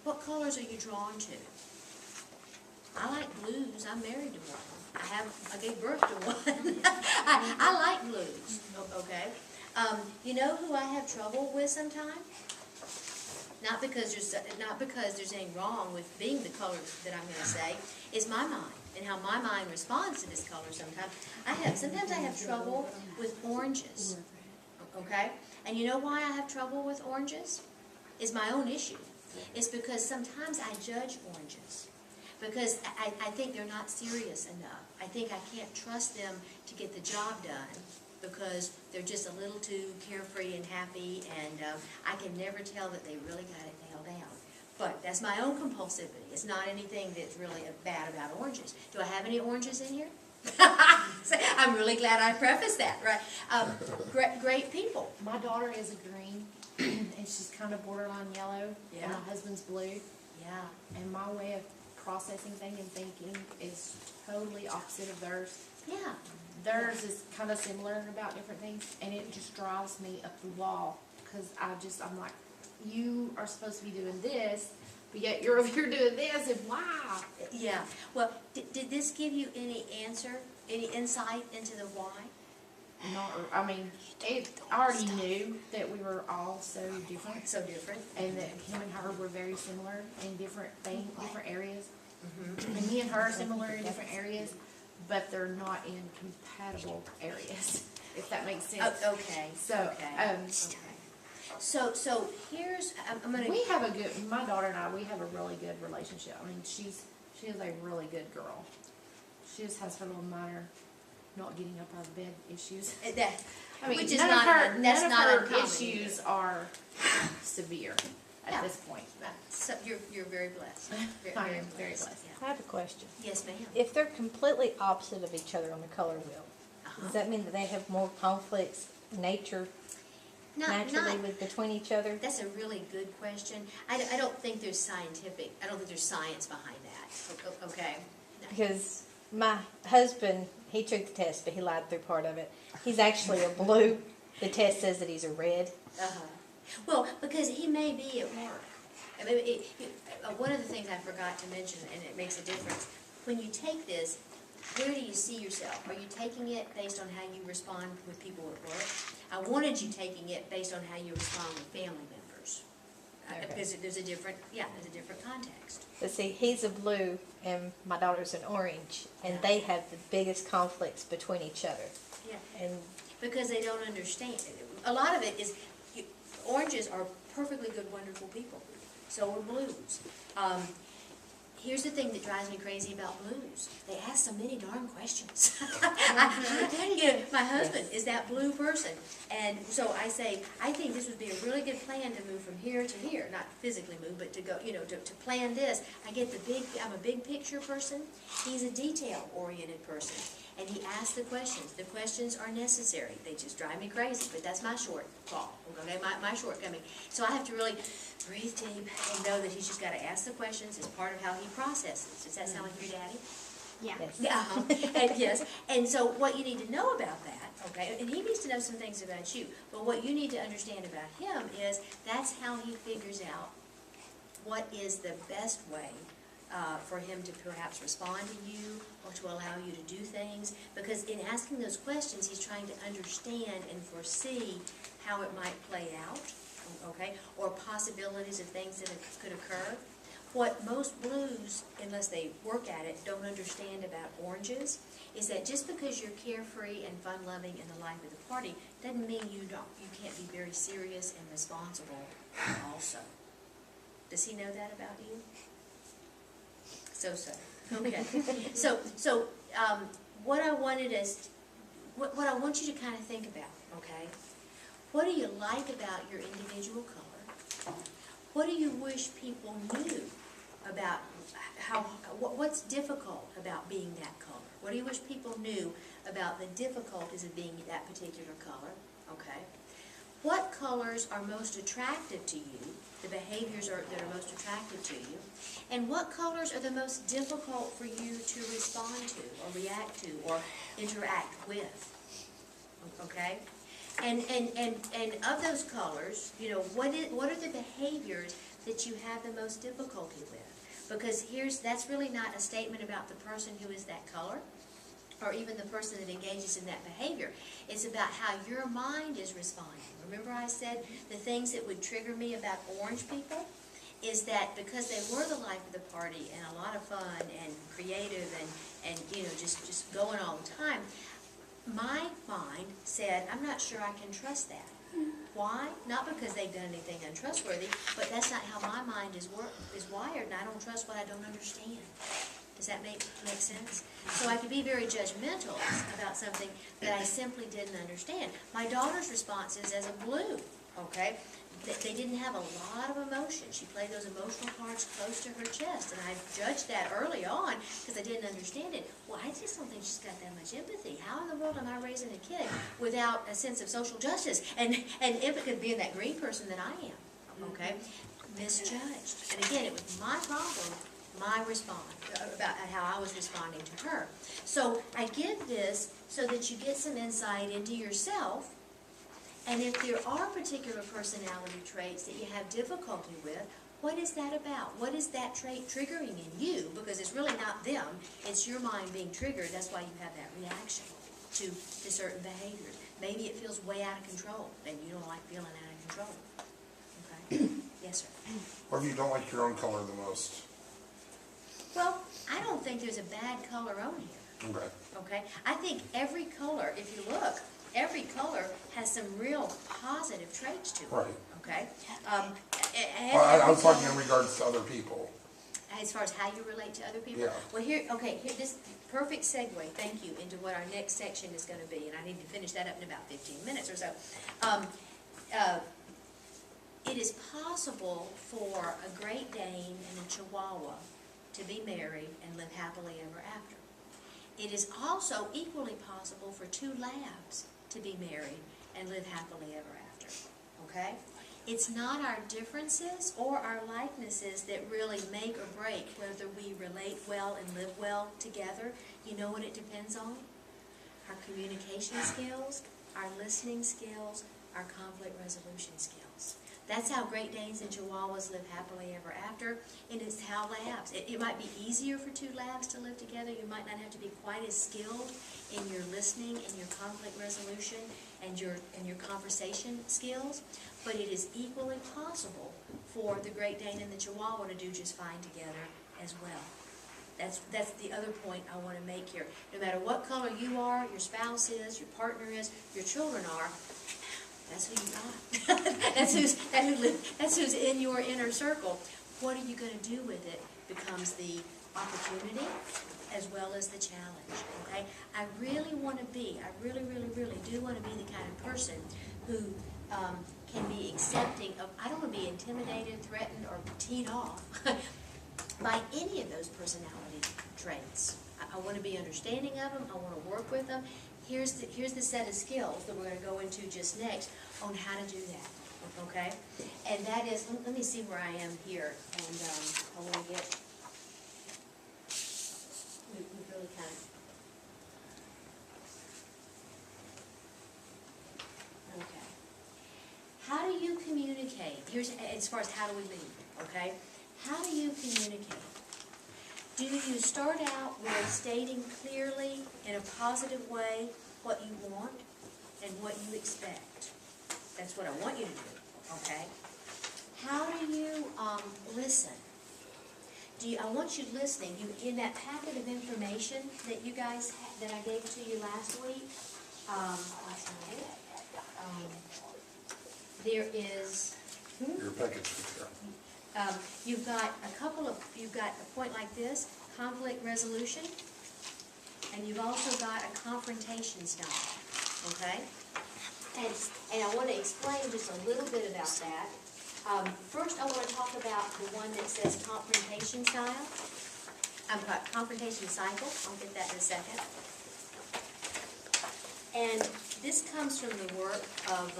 [SPEAKER 4] What colors are you drawn to? I like blues. I'm married to one. I gave birth to one. I like blues, okay? You know who I have trouble with sometimes? Not because there's anything wrong with being the color that I'm going to say, is my mind and how my mind responds to this color sometimes. Sometimes I have trouble with oranges, okay? And you know why I have trouble with oranges? It's my own issue. It's because sometimes I judge oranges because I think they're not serious enough. I think I can't trust them to get the job done because they're just a little too carefree and happy, and I can never tell that they really got it nailed down. But that's my own compulsivity. It's not anything that's really bad about oranges. Do I have any oranges in here? I'm really glad I prefaced that, right? Great people.
[SPEAKER 10] My daughter is a green, and she's kind of borderline yellow,
[SPEAKER 4] Yeah.
[SPEAKER 10] and my husband's blue,
[SPEAKER 4] Yeah.
[SPEAKER 10] and my way of processing things and thinking is totally opposite of theirs.
[SPEAKER 4] Yeah.
[SPEAKER 10] Theirs is kind of similar about different things, and it just drives me up the wall, because I'm like, you are supposed to be doing this, but yet you're over here doing this, and wow.
[SPEAKER 4] Yeah. Well, did this give you any answer, any insight into the why?
[SPEAKER 10] I already knew that we were all so different,
[SPEAKER 4] So different.
[SPEAKER 10] and that him and her were very similar in different things, different areas.
[SPEAKER 4] Mm-hmm.
[SPEAKER 10] And me and her are similar in different areas, but they're not in compatible areas, if that makes sense.
[SPEAKER 4] Oh, okay.
[SPEAKER 10] So,
[SPEAKER 4] Okay. Okay. So here's, I'm gonna.
[SPEAKER 10] we have my daughter and I, we have a really good relationship. I mean, she is a really good girl. She just has her little minor not getting up out of bed issues.
[SPEAKER 4] That,
[SPEAKER 10] I mean,
[SPEAKER 4] which is
[SPEAKER 10] none
[SPEAKER 4] not,
[SPEAKER 10] of her,
[SPEAKER 4] that's
[SPEAKER 10] none
[SPEAKER 4] not
[SPEAKER 10] of her
[SPEAKER 4] uncommon
[SPEAKER 10] issues
[SPEAKER 4] either.
[SPEAKER 10] are severe at
[SPEAKER 4] Yeah.
[SPEAKER 10] this point.
[SPEAKER 4] So you're very blessed.
[SPEAKER 10] I am very blessed.
[SPEAKER 4] Yeah.
[SPEAKER 2] I have a question.
[SPEAKER 4] Yes, ma'am.
[SPEAKER 2] If they're completely opposite of each other on the color wheel,
[SPEAKER 4] Uh-huh.
[SPEAKER 2] does that mean that they have more conflicts naturally between each other?
[SPEAKER 4] That's a really good question. I don't think there's science behind that, okay? No.
[SPEAKER 2] Because my husband, he took the test, but he lied through part of it. He's actually a blue. The test says that he's a red.
[SPEAKER 4] Uh-huh. Well, because he may be at work. I mean, one of the things I forgot to mention, and it makes a difference, when you take this, where do you see yourself? Are you taking it based on how you respond with people at work? I wanted you taking it based on how you respond with family members.
[SPEAKER 2] Okay.
[SPEAKER 4] Because there's a different context.
[SPEAKER 2] But see, he's a blue and my daughter's an orange, and they have the biggest conflicts between each other.
[SPEAKER 4] Yeah.
[SPEAKER 2] And
[SPEAKER 4] Because they don't understand. A lot of it is, oranges are perfectly good, wonderful people. So are blues. Here's the thing that drives me crazy about blues. They ask so many darn questions. My husband is that blue person. And so I say, I think this would be a really good plan to move from here to here. Not physically move, but to go, to plan this. I'm a big picture person. He's a detail-oriented person. And he asks the questions. The questions are necessary. They just drive me crazy, but that's my shortfall, okay, my shortcoming. So I have to really breathe deep and know that he's just got to ask the questions as part of how he processes. Does that sound like your daddy?
[SPEAKER 10] Yeah.
[SPEAKER 2] yes.
[SPEAKER 4] Yeah, and yes, and so what you need to know about that, okay, and he needs to know some things about you, but what you need to understand about him is that's how he figures out what is the best way for him to perhaps respond to you or to allow you to do things, because in asking those questions, he's trying to understand and foresee how it might play out, okay, or possibilities of things that could occur. What most blues, unless they work at it, don't understand about oranges is that just because you're carefree and fun-loving in the life of the party doesn't mean you can't be very serious and responsible also. Does he know that about you? So. Okay. So what I wanted us, what I want you to kind of think about, okay? What do you like about your individual color? What do you wish people knew about what's difficult about being that color? What do you wish people knew about the difficulties of being that particular color? Okay. What colors are most attractive to you? The behaviors that are most attractive to you? And what colors are the most difficult for you to respond to or react to or interact with? Okay? And of those colors, what are the behaviors that you have the most difficulty with? Because that's really not a statement about the person who is that color or even the person that engages in that behavior. It's about how your mind is responding. Remember I said the things that would trigger me about orange people is that because they were the life of the party and a lot of fun and creative and just going all the time, my mind said, I'm not sure I can trust that. Why? Not because they've done anything untrustworthy, but that's not how my mind is wired, and I don't trust what I don't understand. Does that make sense? So I could be very judgmental about something that I simply didn't understand. My daughter's response is as a blue, okay? they didn't have a lot of emotion. She played those emotional cards close to her chest, and I judged that early on because I didn't understand it. Well, I just don't think she's got that much empathy. How in the world am I raising a kid without a sense of social justice and empathy, being that green person that I am? Okay, misjudged. And again, it was my problem, my response about how I was responding to her. So I give this so that you get some insight into yourself. And if there are particular personality traits that you have difficulty with, what is that about? What is that trait triggering in you? Because it's really not them, it's your mind being triggered. That's why you have that reaction to certain behaviors. Maybe it feels way out of control, and you don't like feeling out of control. Okay? Yes, sir.
[SPEAKER 6] Or if you don't like your own color the most.
[SPEAKER 4] Well, I don't think there's a bad color on here.
[SPEAKER 6] Okay.
[SPEAKER 4] Okay? I think every color, if you look, every color has some real positive traits to it.
[SPEAKER 6] Right.
[SPEAKER 4] Okay?
[SPEAKER 6] Well, I was talking in regards to other people.
[SPEAKER 4] As far as how you relate to other people?
[SPEAKER 6] Yeah.
[SPEAKER 4] Well, here, this perfect segue, thank you, into what our next section is going to be, and I need to finish that up in about 15 minutes or so. It is possible for a Great Dane and a Chihuahua to be married and live happily ever after. It is also equally possible for two labs to be married and live happily ever after. Okay? It's not our differences or our likenesses that really make or break whether we relate well and live well together. You know what it depends on? Our communication skills, our listening skills, our conflict resolution skills. That's how Great Danes and Chihuahuas live happily ever after, and it's how labs. It might be easier for two labs to live together. You might not have to be quite as skilled in your listening and your conflict resolution and your conversation skills, but it is equally possible for the Great Dane and the Chihuahua to do just fine together as well. That's the other point I want to make here. No matter what color you are, your spouse is, your partner is, your children are, that's who you got. that's who's in your inner circle. What are you going to do with it becomes the opportunity as well as the challenge. Okay? I really do want to be the kind of person who can be accepting of, I don't want to be intimidated, threatened, or teed off by any of those personality traits. I want to be understanding of them. I want to work with them. Here's the set of skills that we're going to go into just next on how to do that, okay? And that is, let me see where I am here, and I want to get, we really kind of, okay. How do you communicate? Here's, as far as how do we lead, okay? How do you communicate? Do you start out with stating clearly, in a positive way, what you want and what you expect? That's what I want you to do, okay? How do you listen? I want you listening. In that packet of information that you guys, that I gave to you last week, last night, there is...
[SPEAKER 6] Your package is there.
[SPEAKER 4] You've got a point like this, conflict resolution, and you've also got a confrontation style, okay? And I want to explain just a little bit about that. First, I want to talk about the one that says confrontation style. I've got confrontation cycle. I'll get that in a second. And this comes from the work of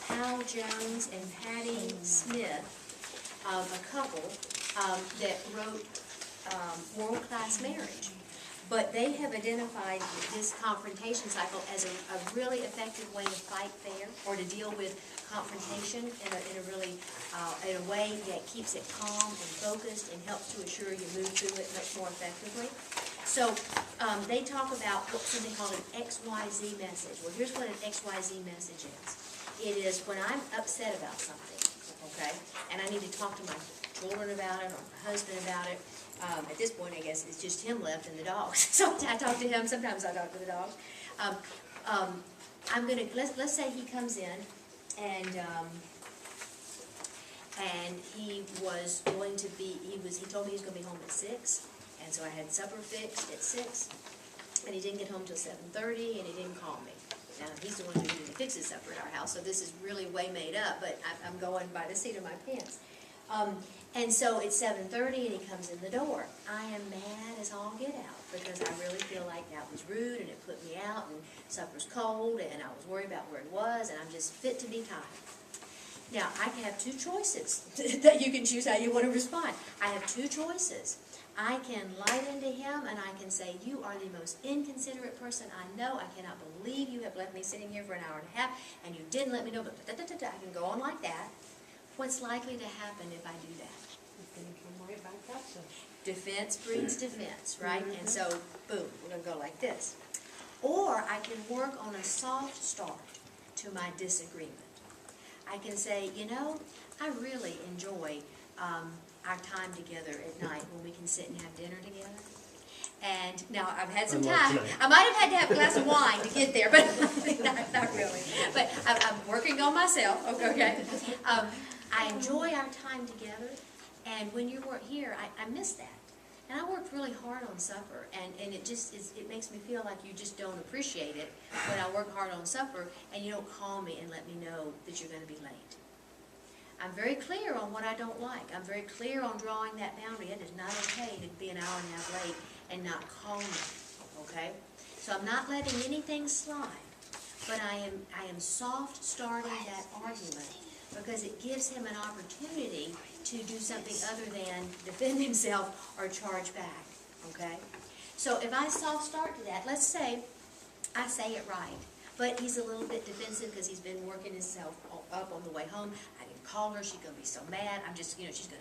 [SPEAKER 4] Hal Jones and Patty Smith, a couple that wrote World-Class Marriage. But they have identified this confrontation cycle as a really effective way to fight fair or to deal with confrontation in a way that keeps it calm and focused and helps to assure you move through it much more effectively. So they talk about something called an XYZ message. Well, here's what an XYZ message is. It is when I'm upset about something, okay, and I need to talk to my children about it or my husband about it. At this point, I guess it's just him left and the dogs. So I talk to him. Sometimes I talk to the dogs. I'm gonna let's say he comes in and he was going to be he told me he was going to be home at 6, and so I had supper fixed at 6, and he didn't get home till 7:30, and he didn't call me. Now, he's the one who usually fixes supper at our house, so this is really way made up, but I'm going by the seat of my pants. And so it's 7:30 and he comes in the door. I am mad as all get out because I really feel like that was rude and it put me out and supper's cold and I was worried about where it was and I'm just fit to be tied. Now, I have two choices that you can choose how you want to respond. I have two choices. I can light into him and I can say, you are the most inconsiderate person I know. I cannot believe you have left me sitting here for an hour and a half and you didn't let me know, but I can go on like that. What's likely to happen if I do that?
[SPEAKER 1] It's gonna come right back at you.
[SPEAKER 4] Defense breeds defense, right? And so, boom, we're gonna go like this. Or I can work on a soft start to my disagreement. I can say, you know, I really enjoy our time together at night when we can sit and have dinner together. And now I've had some
[SPEAKER 3] Unlike
[SPEAKER 4] time.
[SPEAKER 3] tonight.
[SPEAKER 4] I might have had to have a glass of wine to get there, but not really. But I'm working on myself. Okay. I enjoy our time together, and when you weren't here, I miss that. And I worked really hard on supper, and it just it makes me feel like you just don't appreciate it when I work hard on supper and you don't call me and let me know that you're going to be late. I'm very clear on what I don't like. I'm very clear on drawing that boundary. It is not okay to be an hour and a half late and not call me, okay? So I'm not letting anything slide, but I am soft starting that argument because it gives him an opportunity to do something other than defend himself or charge back, okay? So if I soft start to that, let's say I say it right, but he's a little bit defensive because he's been working himself up on the way home. I didn't call her, she's gonna be so mad. I'm just, she's gonna,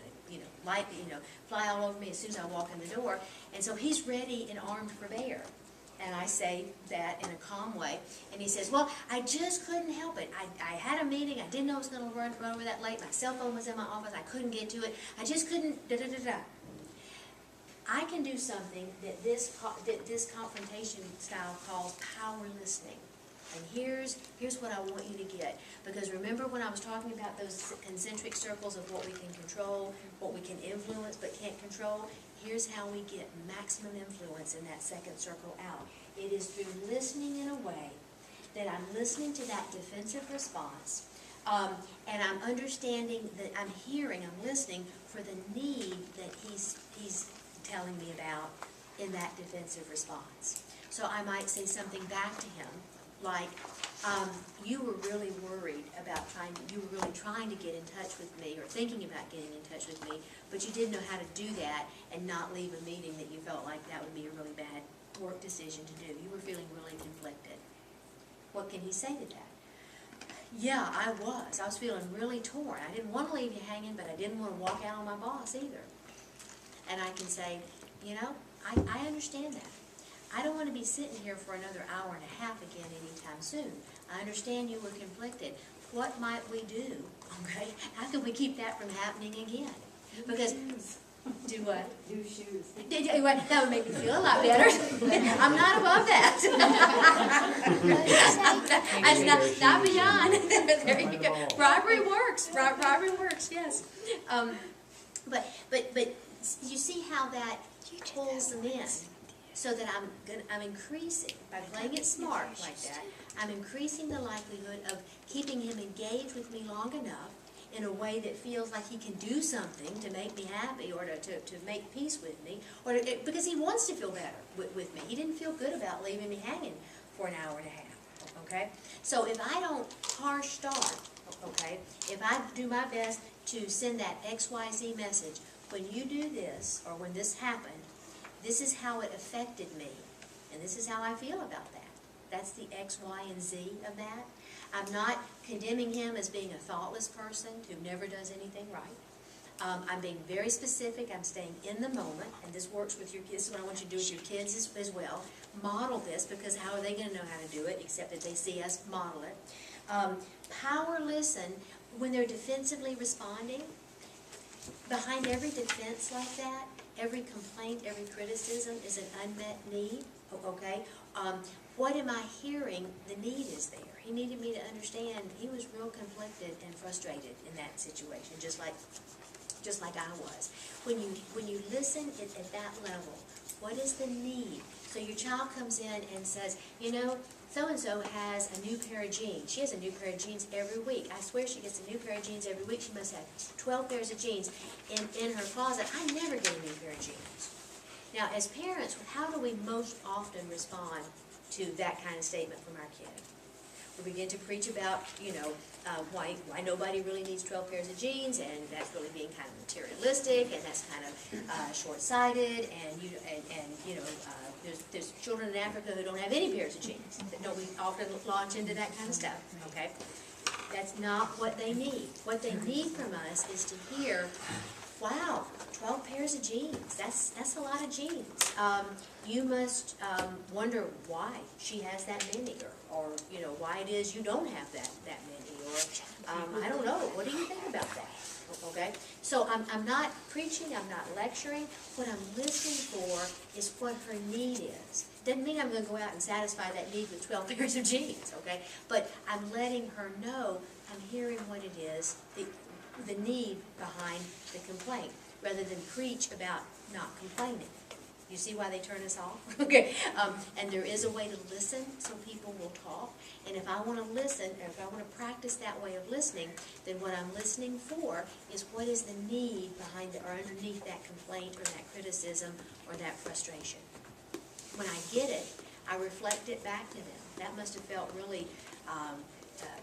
[SPEAKER 4] fly all over me as soon as I walk in the door. And so he's ready and armed for bear. And I say that in a calm way. And he says, well, I just couldn't help it. I had a meeting. I didn't know I was going to run over that late. My cell phone was in my office. I couldn't get to it. I just couldn't, da-da-da-da. I can do something that this confrontation style calls power listening. And here's what I want you to get. Because remember when I was talking about those concentric circles of what we can control, what we can influence but can't control? Here's how we get maximum influence in that second circle out. It is through listening in a way that I'm listening to that defensive response, and I'm understanding that I'm listening for the need that he's telling me about in that defensive response. So I might say something back to him, like, you were really worried about you were really trying to get in touch with me or thinking about getting in touch with me, but you didn't know how to do that and not leave a meeting that you felt like that would be a really bad work decision to do. You were feeling really conflicted. What can he say to that? Yeah, I was feeling really torn. I didn't want to leave you hanging, but I didn't want to walk out on my boss either. And I can say, I understand that. I don't want to be sitting here for another hour and a half again anytime soon. I understand you were conflicted. What might we do? Okay, how can we keep that from happening again? Because do what?
[SPEAKER 7] Do shoes.
[SPEAKER 4] That would make me feel a lot better. I'm not above that. I'm not beyond. There you go. Bribery works. Bribery works. Yes. But you see how that pulls them in. So that I'm increasing, by playing it smart like that, I'm increasing the likelihood of keeping him engaged with me long enough in a way that feels like he can do something to make me happy or to make peace with me, or because he wants to feel better with me. He didn't feel good about leaving me hanging for an hour and a half, okay? So if I don't harsh start, okay, if I do my best to send that XYZ message, when you do this, or when this happened, this is how it affected me, and this is how I feel about that. That's the X, Y, and Z of that. I'm not condemning him as being a thoughtless person who never does anything right. I'm being very specific. I'm staying in the moment, and this works with your kids. This is what I want you to do with your kids as well. Model this, because how are they going to know how to do it except that they see us model it? Power listen when they're defensively responding. Behind every defense like that, every complaint, every criticism is an unmet need, okay? What am I hearing? The need is there. He needed me to understand he was real conflicted and frustrated in that situation, just like I was. When you listen at that level, what is the need? So your child comes in and says, so-and-so has a new pair of jeans. She has a new pair of jeans every week. I swear she gets a new pair of jeans every week. She must have 12 pairs of jeans in her closet. I never get a new pair of jeans. Now, as parents, how do we most often respond to that kind of statement from our kid? We begin to preach about, why nobody really needs 12 pairs of jeans, and that's really being kind of materialistic, and that's kind of short-sighted, and there's children in Africa who don't have any pairs of jeans. No, we often launch into that kind of stuff, okay? That's not what they need. What they need from us is to hear, wow, 12 pairs of jeans, that's a lot of jeans. You must wonder why she has that many, or why it is you don't have that many, or I don't know, what do you think about that? Okay, so I'm not preaching, I'm not lecturing. What I'm listening for is what her need is. Doesn't mean I'm going to go out and satisfy that need with 12 pairs of jeans, okay? But I'm letting her know I'm hearing what it is, the need behind the complaint, rather than preach about not complaining. You see why they turn us off? Okay, and there is a way to listen so people will talk. And if I want to listen, or if I want to practice that way of listening, then what I'm listening for is what is the need behind or underneath that complaint or that criticism or that frustration. When I get it, I reflect it back to them. That must have felt really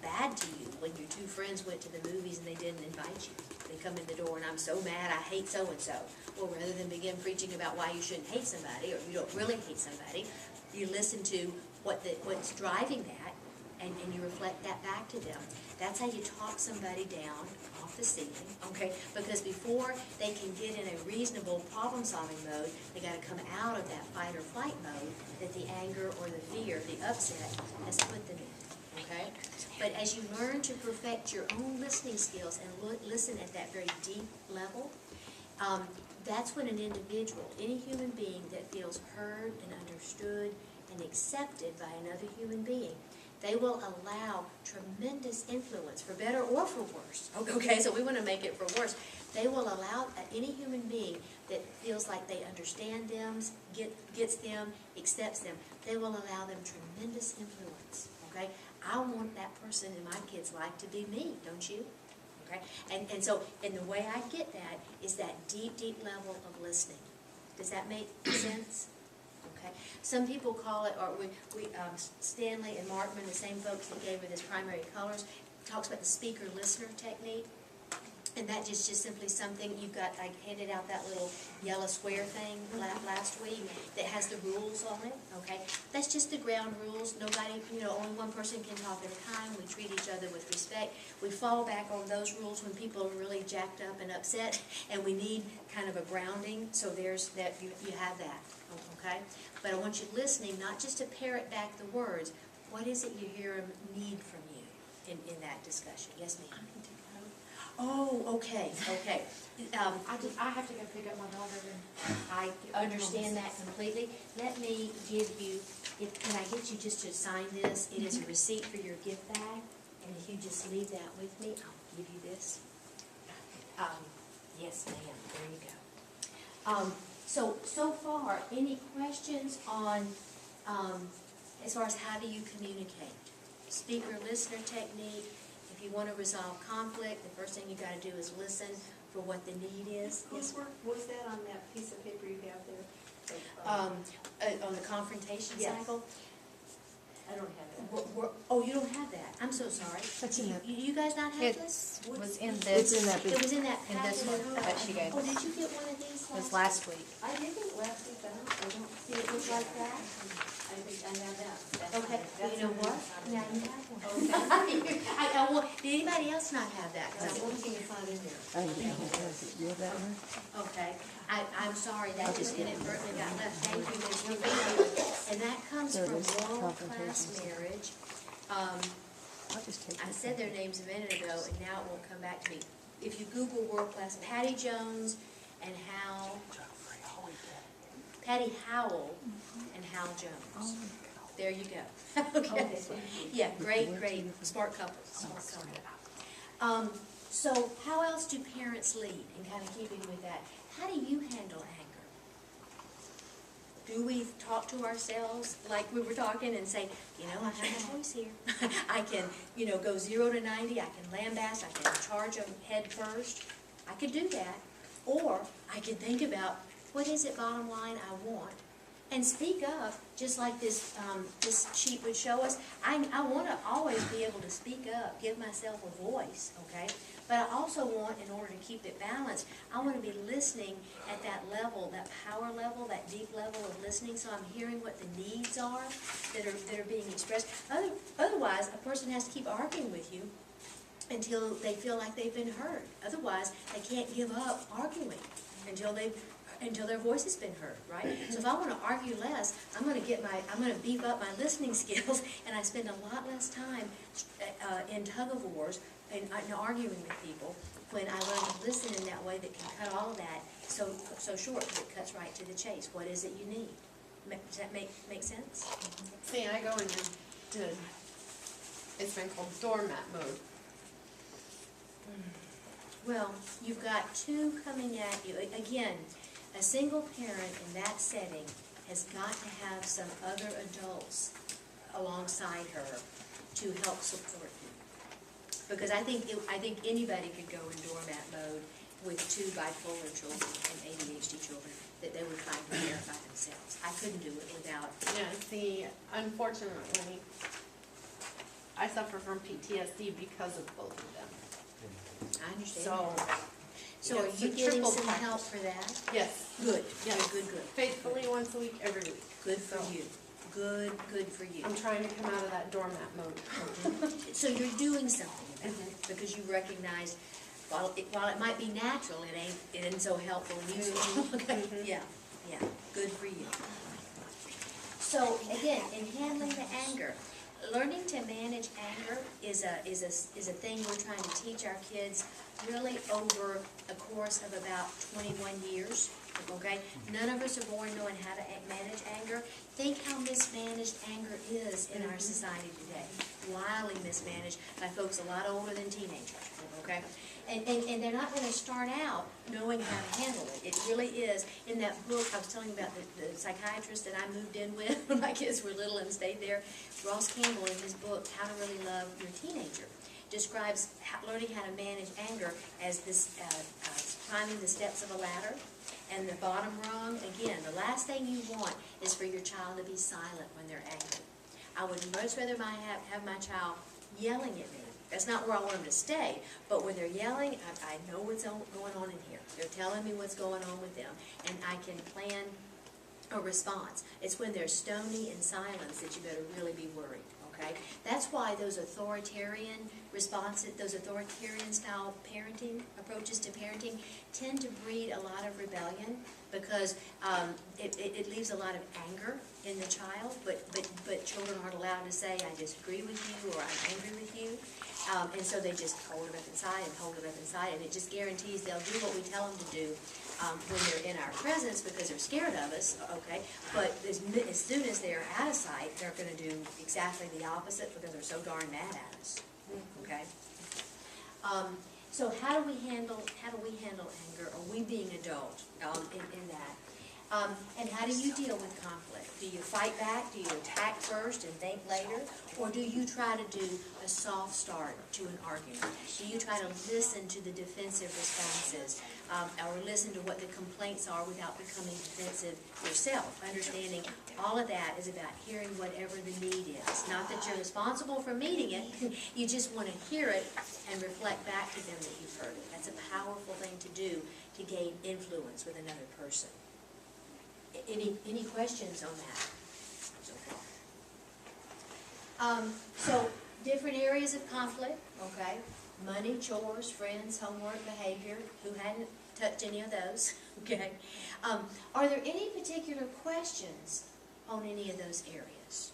[SPEAKER 4] bad to you when your two friends went to the movies and they didn't invite you. They come in the door and I'm so mad, I hate so-and-so. Well, rather than begin preaching about why you shouldn't hate somebody, or you don't really hate somebody, you listen to what's driving that, and you reflect that back to them. That's how you talk somebody down off the ceiling, okay? Because before they can get in a reasonable problem-solving mode, they got to come out of that fight or flight mode that the anger or the fear, the upset, has put them in, okay? But as you learn to perfect your own listening skills and listen at that very deep level, that's when an individual, any human being that feels heard and understood and accepted by another human being, they will allow tremendous influence, for better or for worse. Okay, so we want to make it for worse. They will allow any human being that feels like they understand them, gets them, accepts them, they will allow them tremendous influence. Okay, I want that person in my kid's life to be me, don't you? Okay, and so, and the way I get that is that deep, deep level of listening. Does that make sense? Okay. Some people call it, or Stanley and Markman, the same folks that gave it as primary colors, talks about the speaker-listener technique. And that just simply something you've got. I handed out that little yellow square thing last week that has the rules on it, okay? That's just the ground rules. Nobody, only one person can talk at a time. We treat each other with respect. We fall back on those rules when people are really jacked up and upset, and we need kind of a grounding, so there's that, you have that, okay? But I want you listening, not just to parrot back the words. What is it you hear them need from you in that discussion? Yes, ma'am? Oh, okay.
[SPEAKER 10] I have to go pick up my daughter and.
[SPEAKER 4] I understand that completely. Let me give you, can I get you just to sign this? It is a receipt for your gift bag, and if you just leave that with me, I'll give you this. Yes, ma'am, there you go. So far, any questions on, as far as how do you communicate? Speaker-listener technique. If you want to resolve conflict, the first thing you got to do is listen for what the need is. Yes,
[SPEAKER 7] Was that on that piece of paper you have there?
[SPEAKER 4] on the confrontation
[SPEAKER 7] Yes.
[SPEAKER 4] cycle.
[SPEAKER 7] I don't have that.
[SPEAKER 4] Oh, you don't have that. I'm so sorry.
[SPEAKER 5] That's in that.
[SPEAKER 4] You guys not have
[SPEAKER 2] It
[SPEAKER 4] this?
[SPEAKER 2] was in
[SPEAKER 5] It's
[SPEAKER 2] this,
[SPEAKER 5] in that big.
[SPEAKER 4] It was in that
[SPEAKER 2] in this
[SPEAKER 4] packet.
[SPEAKER 2] one that she gave
[SPEAKER 4] Oh,
[SPEAKER 2] us.
[SPEAKER 4] did you get one of these
[SPEAKER 2] It was
[SPEAKER 4] last?
[SPEAKER 2] last week.
[SPEAKER 7] I did it last week, but I don't
[SPEAKER 4] Did it look like that?
[SPEAKER 7] I think I have that.
[SPEAKER 4] Okay, well, you know what? Now you have one.
[SPEAKER 7] Okay.
[SPEAKER 4] I want, did anybody else not have that? Because I'm looking to find in there.
[SPEAKER 5] I think you have that one.
[SPEAKER 4] Okay, I'm sorry, that just inadvertently got left. Thank you, Ms. Rubin. And that comes
[SPEAKER 5] There it
[SPEAKER 4] from
[SPEAKER 5] is,
[SPEAKER 4] World
[SPEAKER 5] confrontation.
[SPEAKER 4] Class Marriage.
[SPEAKER 5] I'll just take
[SPEAKER 4] I
[SPEAKER 5] this
[SPEAKER 4] said
[SPEAKER 5] one.
[SPEAKER 4] their names a minute ago, and now it won't come back to me. If you Google World Class, Patty Jones and Patty Howell and Hal Jones. There you go. Okay. Yeah, great, smart couple, smart couple. So how else do parents lead, in kind of keeping with that? How do you handle anger? do we talk to ourselves like we were talking and say, you know, I have a choice here. I can, you know, go 0 to 90, I can lambast, I can charge them head first. I could do that. Or I could think about, what is it bottom line I want? And speak up, just like this sheet would show us. I want to always be able to speak up, give myself a voice, okay? But I also want, in order to keep it balanced, I want to be listening at that level, that power level, that deep level of listening, so I'm hearing what the needs are that are being expressed. Otherwise, a person has to keep arguing with you until they feel like they've been heard. Otherwise, they can't give up arguing until their voice has been heard, right? So if I want to argue less, I'm going to beef up my listening skills, and I spend a lot less time in tug-of-wars and arguing with people when I learn to listen in that way that can cut all of that so short that it cuts right to the chase. What is it you need? Does that make sense?
[SPEAKER 8] See, I go into, it's been called doormat mode.
[SPEAKER 4] Well, you've got two coming at you. Again, a single parent in that setting has got to have some other adults alongside her to help support you. Because I think anybody could go in doormat mode with two bipolar children and ADHD children, that they would find to verify themselves. I couldn't do it without.
[SPEAKER 8] Yeah, see, unfortunately, I suffer from PTSD because of both of them.
[SPEAKER 4] I understand.
[SPEAKER 8] So
[SPEAKER 4] are
[SPEAKER 8] it's
[SPEAKER 4] you
[SPEAKER 8] a
[SPEAKER 4] getting
[SPEAKER 8] triple
[SPEAKER 4] some
[SPEAKER 8] practice.
[SPEAKER 4] help for that?
[SPEAKER 8] Yes,
[SPEAKER 4] Good,
[SPEAKER 8] Yes.
[SPEAKER 4] good.
[SPEAKER 8] faithfully once a week, every week.
[SPEAKER 4] Good for
[SPEAKER 8] So-
[SPEAKER 4] you. Good for you.
[SPEAKER 8] I'm trying to come out of that doormat mode.
[SPEAKER 4] So you're doing something about it, because you recognize, while it might be natural, it isn't so helpful and useful. Okay, yeah, good for you. So again, in handling the anger, learning to manage anger is a thing we're trying to teach our kids really over a course of about 21 years. Okay? None of us are born knowing how to manage anger. Think how mismanaged anger is in our society today. Wildly mismanaged by folks a lot older than teenagers. Okay? And they're not going to start out knowing how to handle it. It really is. In that book, I was telling you about the psychiatrist that I moved in with when my kids were little and stayed there. Ross Campbell, in his book, How to Really Love Your Teenager, describes learning how to manage anger as this climbing the steps of a ladder. And the bottom rung, again, the last thing you want is for your child to be silent when they're angry. I would much rather have my child yelling at me. That's not where I want them to stay, but when they're yelling, I know what's going on in here. They're telling me what's going on with them, and I can plan a response. It's when they're stony in silence that you better really be worried. Okay? That's why those authoritarian responses, those authoritarian style parenting approaches to parenting tend to breed a lot of rebellion, because it leaves a lot of anger in the child, but children aren't allowed to say, I disagree with you, or I'm angry with you. And so they just hold it up inside, and it just guarantees they'll do what we tell them to do when they're in our presence, because they're scared of us, okay? But as soon as they're out of sight, they're going to do exactly the opposite, because they're so darn mad at us, okay? So how do we handle anger? Are we being adult in that? And how do you deal with conflict? Do you fight back? Do you attack first and think later? Or do you try to do a soft start to an argument? Do you try to listen to the defensive responses, or listen to what the complaints are without becoming defensive yourself? Understanding all of that is about hearing whatever the need is. Not that you're responsible for meeting it, you just want to hear it and reflect back to them that you've heard it. That's a powerful thing to do to gain influence with another person. Any questions on that so far? So different areas of conflict, okay? Money, chores, friends, homework, behavior. Who hadn't touched any of those? Okay. Are there any particular questions on any of those areas?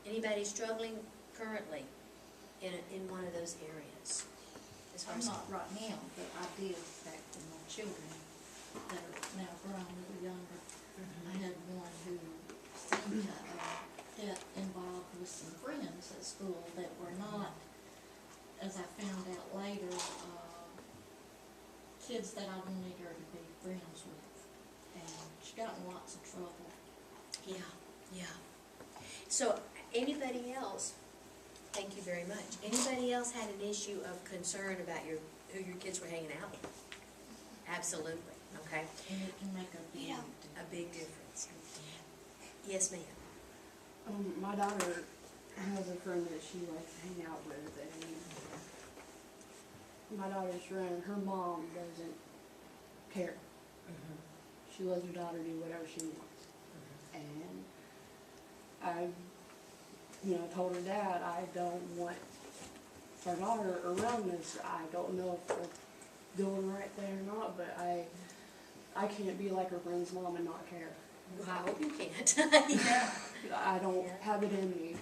[SPEAKER 4] Anybody struggling currently in one of those areas? As far
[SPEAKER 11] I'm
[SPEAKER 4] as
[SPEAKER 11] not right now, but I did back when my children that are now grown, a little younger. I had one who seemed to get involved with some friends at school that were not, as I found out later, kids that I wanted her to be friends with. and she got in lots of trouble.
[SPEAKER 4] Yeah, yeah. So, anybody else, thank you very much, anybody else had an issue of concern about who your kids were hanging out with? Absolutely, okay?
[SPEAKER 11] And it can make a big
[SPEAKER 4] Yeah,
[SPEAKER 11] difference.
[SPEAKER 4] a big difference. Yes, ma'am.
[SPEAKER 1] My daughter has a friend that she likes to hang out with, and my daughter's friend, her mom doesn't care. She lets her daughter do whatever she wants. And I, told her dad, I don't want our daughter around this. I don't know if we're doing the right thing or not, but I can't be like her friend's mom and not care.
[SPEAKER 4] I hope you can't. Yeah.
[SPEAKER 1] I don't
[SPEAKER 4] Yeah.
[SPEAKER 1] have it in me,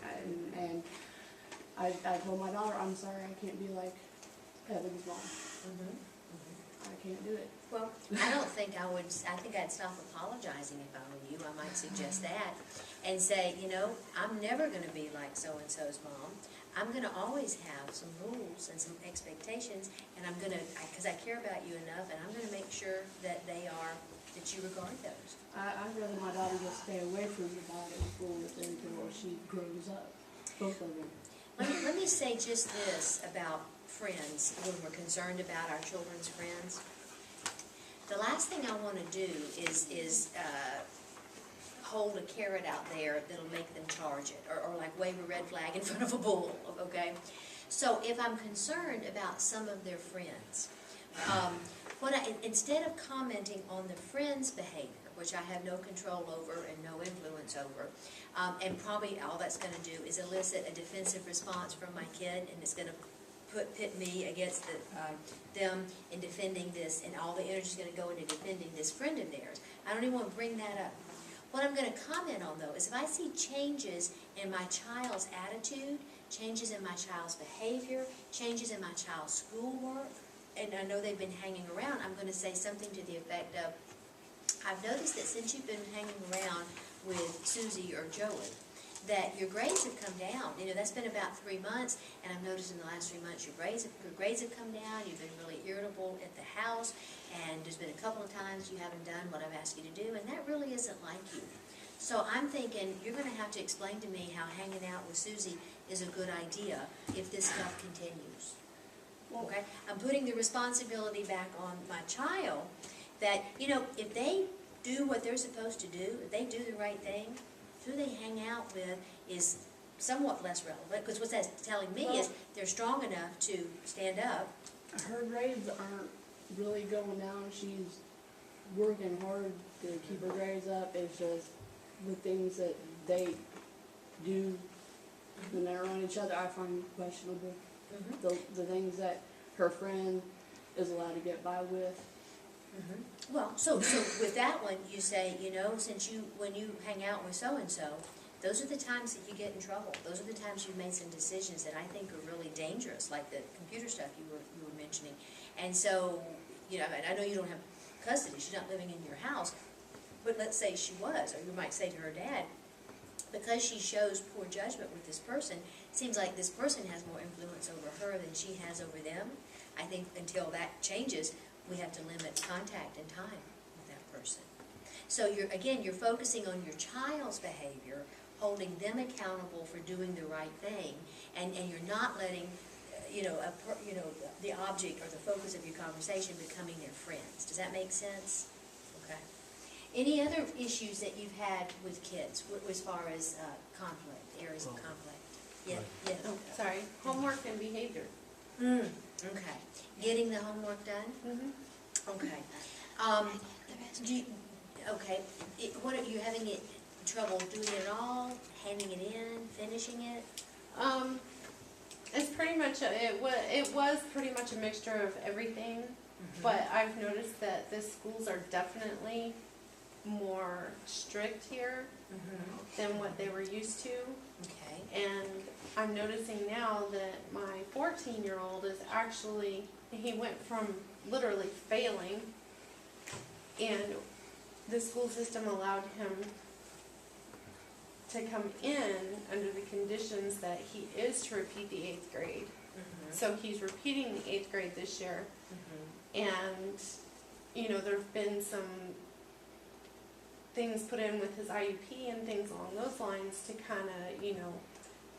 [SPEAKER 1] and I told my daughter, I'm sorry, I can't be like Evan's mom. I can't do it.
[SPEAKER 4] Well, I don't think I would, I think I'd stop apologizing if I were you. I might suggest that and say, I'm never gonna be like so-and-so's mom. I'm gonna always have some rules and some expectations, and I'm gonna, because I care about you enough, and I'm gonna make sure that that you regard those.
[SPEAKER 1] I'd rather my daughter just stay away from the body school until she grows up, both of them.
[SPEAKER 4] Let me say just this about friends, when we're concerned about our children's friends. The last thing I want to do is hold a carrot out there that'll make them charge it, or like wave a red flag in front of a bull, okay? So if I'm concerned about some of their friends, instead of commenting on the friend's behavior, which I have no control over and no influence over, and probably all that's going to do is elicit a defensive response from my kid, and it's going to pit me against them in defending this, and all the energy is going to go into defending this friend of theirs. I don't even want to bring that up. What I'm going to comment on, though, is if I see changes in my child's attitude, changes in my child's behavior, changes in my child's schoolwork, and I know they've been hanging around, I'm going to say something to the effect of, I've noticed that since you've been hanging around with Susie or Joey, that your grades have come down. That's been about 3 months, and I've noticed in the last 3 months your grades have come down, you've been really irritable at the house, and there's been a couple of times you haven't done what I've asked you to do, and that really isn't like you. So I'm thinking, you're going to have to explain to me how hanging out with Susie is a good idea if this stuff continues. Okay? I'm putting the responsibility back on my child that, if they do what they're supposed to do, if they do the right thing, who they hang out with is somewhat less relevant, because what that's telling me is they're strong enough to stand up.
[SPEAKER 1] Her grades aren't really going down. She's working hard to keep her grades up. It's just the things that they do when they're around each other I find questionable. The things that her friend is allowed to get by with.
[SPEAKER 4] Well, so with that one, you say, when you hang out with so-and-so, those are the times that you get in trouble. Those are the times you've made some decisions that I think are really dangerous, like the computer stuff you were mentioning. And so, I know you don't have custody, she's not living in your house, but let's say she was, or you might say to her dad, because she shows poor judgment with this person, it seems like this person has more influence over her than she has over them. I think until that changes, we have to limit contact and time with that person. So you're focusing on your child's behavior, holding them accountable for doing the right thing, and you're not letting, the object or the focus of your conversation becoming their friends. Does that make sense? Okay. Any other issues that you've had with kids as far as conflict, areas of conflict? Yeah.
[SPEAKER 8] Oh, sorry, homework and behavior.
[SPEAKER 4] Okay. Getting the homework done? Okay. What are you having trouble doing it all, handing it in, finishing it?
[SPEAKER 8] It's pretty much, it was pretty much a mixture of everything, but I've noticed that the schools are definitely more strict here than what they were used to.
[SPEAKER 4] Okay.
[SPEAKER 8] And I'm noticing now that my 14-year-old is actually, he went from literally failing, and the school system allowed him to come in under the conditions that he is to repeat the 8th grade. So he's repeating the 8th grade this year, and, there have been some things put in with his IUP and things along those lines to kind of, you know,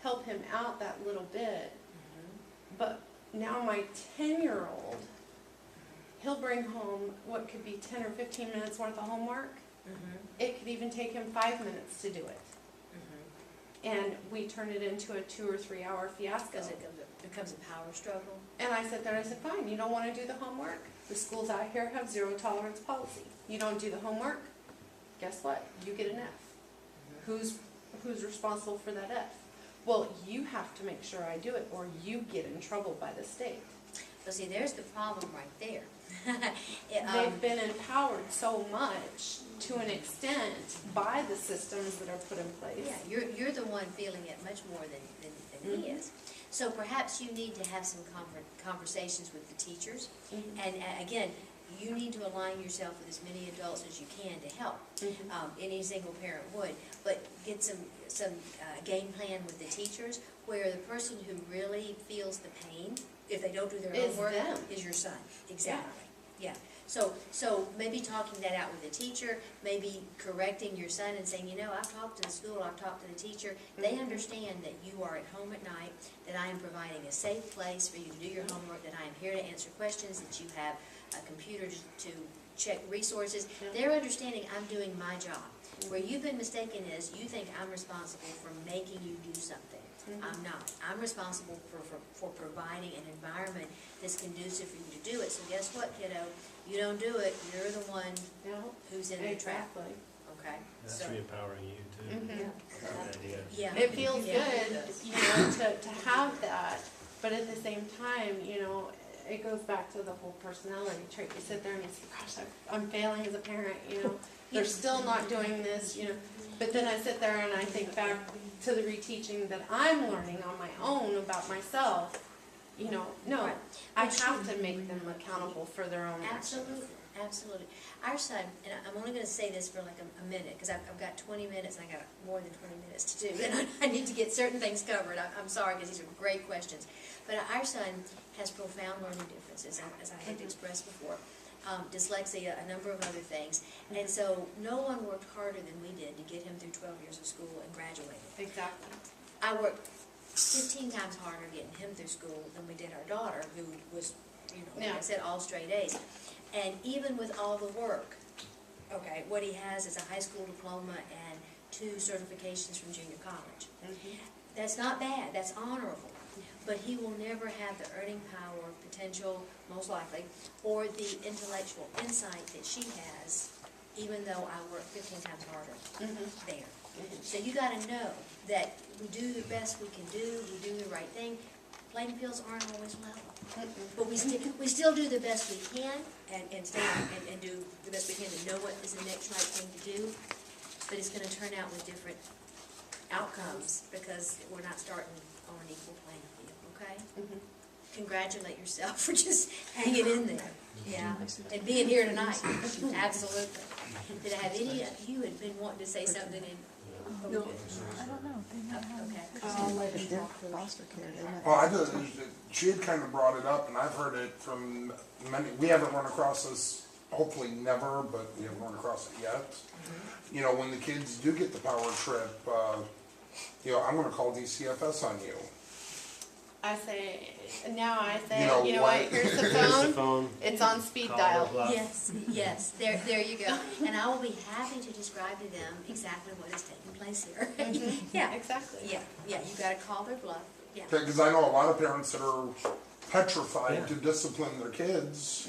[SPEAKER 8] help him out that little bit. But now my 10-year-old, he'll bring home what could be 10 or 15 minutes worth of homework. It could even take him 5 minutes to do it. And we turn it into a 2 or 3 hour fiasco.
[SPEAKER 4] Because it becomes a power struggle.
[SPEAKER 8] And I sat there and I said, fine, you don't want to do the homework? The schools out here have zero tolerance policy. You don't do the homework, guess what? You get an F. Who's responsible for that F? Well, you have to make sure I do it or you get in trouble by the state.
[SPEAKER 4] But see, there's the problem right there.
[SPEAKER 8] They've been empowered so much to an extent by the systems that are put in place.
[SPEAKER 4] Yeah, you're the one feeling it much more than he is. So perhaps you need to have some conversations with the teachers. And again, you need to align yourself with as many adults as you can to help. Any single parent would. But get some game plan with the teachers where the person who really feels the pain, if they don't do their homework, is your son. Exactly. Yeah. So maybe talking that out with the teacher, maybe correcting your son and saying, you know, I've talked to the school, I've talked to the teacher. They understand that you are at home at night, that I am providing a safe place for you to do your homework, that I am here to answer questions, that you have a computer to check resources. They're understanding I'm doing my job. Where you've been mistaken is you think I'm responsible for making you do something. I'm not. I'm responsible for providing an environment that's conducive for you to do it. So guess what, kiddo? You don't do it, you're the one who's in the trap. Okay?
[SPEAKER 3] That's
[SPEAKER 4] So,
[SPEAKER 3] re-empowering you too. Good idea.
[SPEAKER 4] yeah.
[SPEAKER 8] It feels good, you know, to have that, but at the same time, you know, it goes back to the whole personality trait. You sit there and you say, gosh, I'm failing as a parent, you know, they're still not doing this, you know. But then I sit there and I think back to the reteaching that I'm learning on my own about myself. You know, no, I have to make them accountable for their own actions.
[SPEAKER 4] Absolutely, absolutely. Our son, and I'm only going to say this for like a minute, because I've got 20 minutes, and I got more than 20 minutes to do, and I need to get certain things covered. I'm sorry, because these are great questions. But our son has profound learning differences, as I had expressed before. Dyslexia, a number of other things. And so no one worked harder than we did to get him through 12 years of school and graduated.
[SPEAKER 8] Exactly.
[SPEAKER 4] I worked 15 times harder getting him through school than we did our daughter, who was, you know, like I said, all straight A's. And even with all the work, okay, what he has is a high school diploma and 2 certifications from junior college. That's not bad, that's honorable. But he will never have the earning power, potential, most likely, or the intellectual insight that she has, even though I work 15 times harder there. So you got to know that we do the best we can do, we do the right thing. Playing fields aren't always level, but we still do the best we can and stay and do the best we can to know what is the next right thing to do. But it's going to turn out with different outcomes because we're not starting on an equal playing field. Okay. Congratulate yourself for just hanging in there. Yeah, and being here tonight. Absolutely. Did I have any of you had been wanting to say something in?
[SPEAKER 9] I don't know. They might have-
[SPEAKER 4] Okay.
[SPEAKER 5] They're foster care, they might.
[SPEAKER 6] Well, she had kind of brought it up, and I've heard it from many, we haven't run across this, hopefully never, but we haven't run across it yet. You know, when the kids do get the power trip, you know, I'm gonna call DCFS on you.
[SPEAKER 8] I say,
[SPEAKER 6] You know
[SPEAKER 8] what,
[SPEAKER 6] what?
[SPEAKER 8] here's the
[SPEAKER 3] Here's the
[SPEAKER 8] phone,
[SPEAKER 3] phone.
[SPEAKER 8] it's on speed
[SPEAKER 3] Call
[SPEAKER 8] dial.
[SPEAKER 3] the bluff.
[SPEAKER 4] Yes, there you go. And I will be happy to describe to them exactly what is taking place here. Yeah,
[SPEAKER 8] Exactly.
[SPEAKER 4] yeah, you gotta call their bluff, yeah.
[SPEAKER 6] Because I know a lot of parents that are petrified
[SPEAKER 3] Yeah.
[SPEAKER 6] to discipline their kids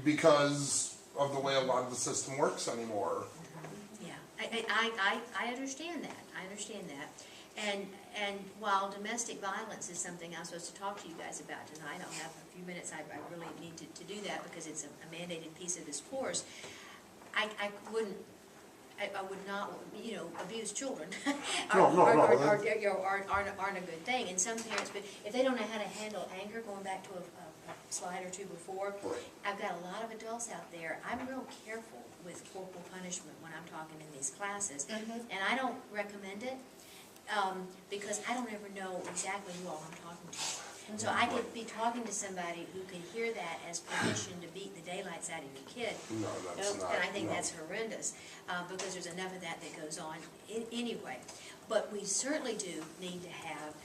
[SPEAKER 6] because of the way a lot of the system works anymore.
[SPEAKER 4] Yeah, I understand that, And while domestic violence is something I'm supposed to talk to you guys about tonight, I'll have a few minutes, I really need to do that because it's a mandated piece of this course. I would not, you know, abuse children. Aren't a good thing. And some parents, but if they don't know how to handle anger, going back to a slide or two before, I've got a lot of adults out there. I'm real careful with corporal punishment when I'm talking in these classes. And I don't recommend it because I don't ever know exactly who all I'm talking to. And so I could be talking to somebody who can hear that as permission to beat the daylights out of your kid.
[SPEAKER 6] No, that's not.
[SPEAKER 4] And I think
[SPEAKER 6] no.
[SPEAKER 4] that's horrendous, because there's enough of that goes on anyway. But we certainly do need to have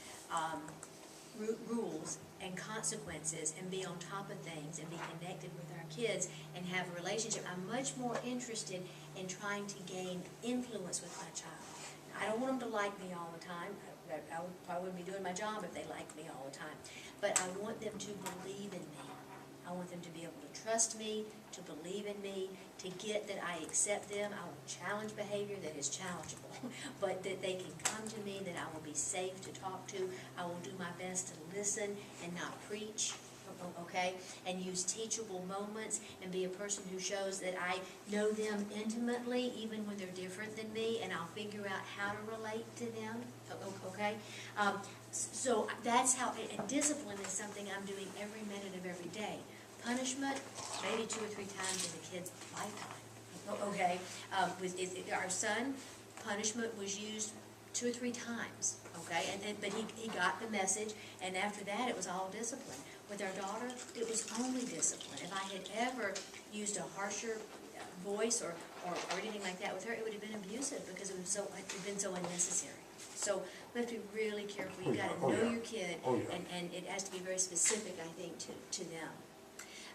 [SPEAKER 4] rules and consequences and be on top of things and be connected with our kids and have a relationship. I'm much more interested in trying to gain influence with my child. I don't want them to like me all the time. I probably wouldn't be doing my job if they liked me all the time. But I want them to believe in me. I want them to be able to trust me, to believe in me, to get that I accept them. I will challenge behavior that is challengeable, but that they can come to me, that I will be safe to talk to. I will do my best to listen and not preach, okay? And use teachable moments and be a person who shows that I know them intimately, even when they're different than me, and I'll figure out how to relate to them, okay? So that's how, and discipline is something I'm doing every minute of every day. Punishment, maybe 2 or 3 times in the kid's lifetime, okay? Our son, punishment was used 2 or 3 times, okay? But he got the message, and after that, it was all discipline. With our daughter, it was only discipline. If I had ever used a harsher voice or anything like that with her, it would have been abusive because it had been so unnecessary. So we have to be really careful. You got to know your kid, and it has to be very specific, I think, to them.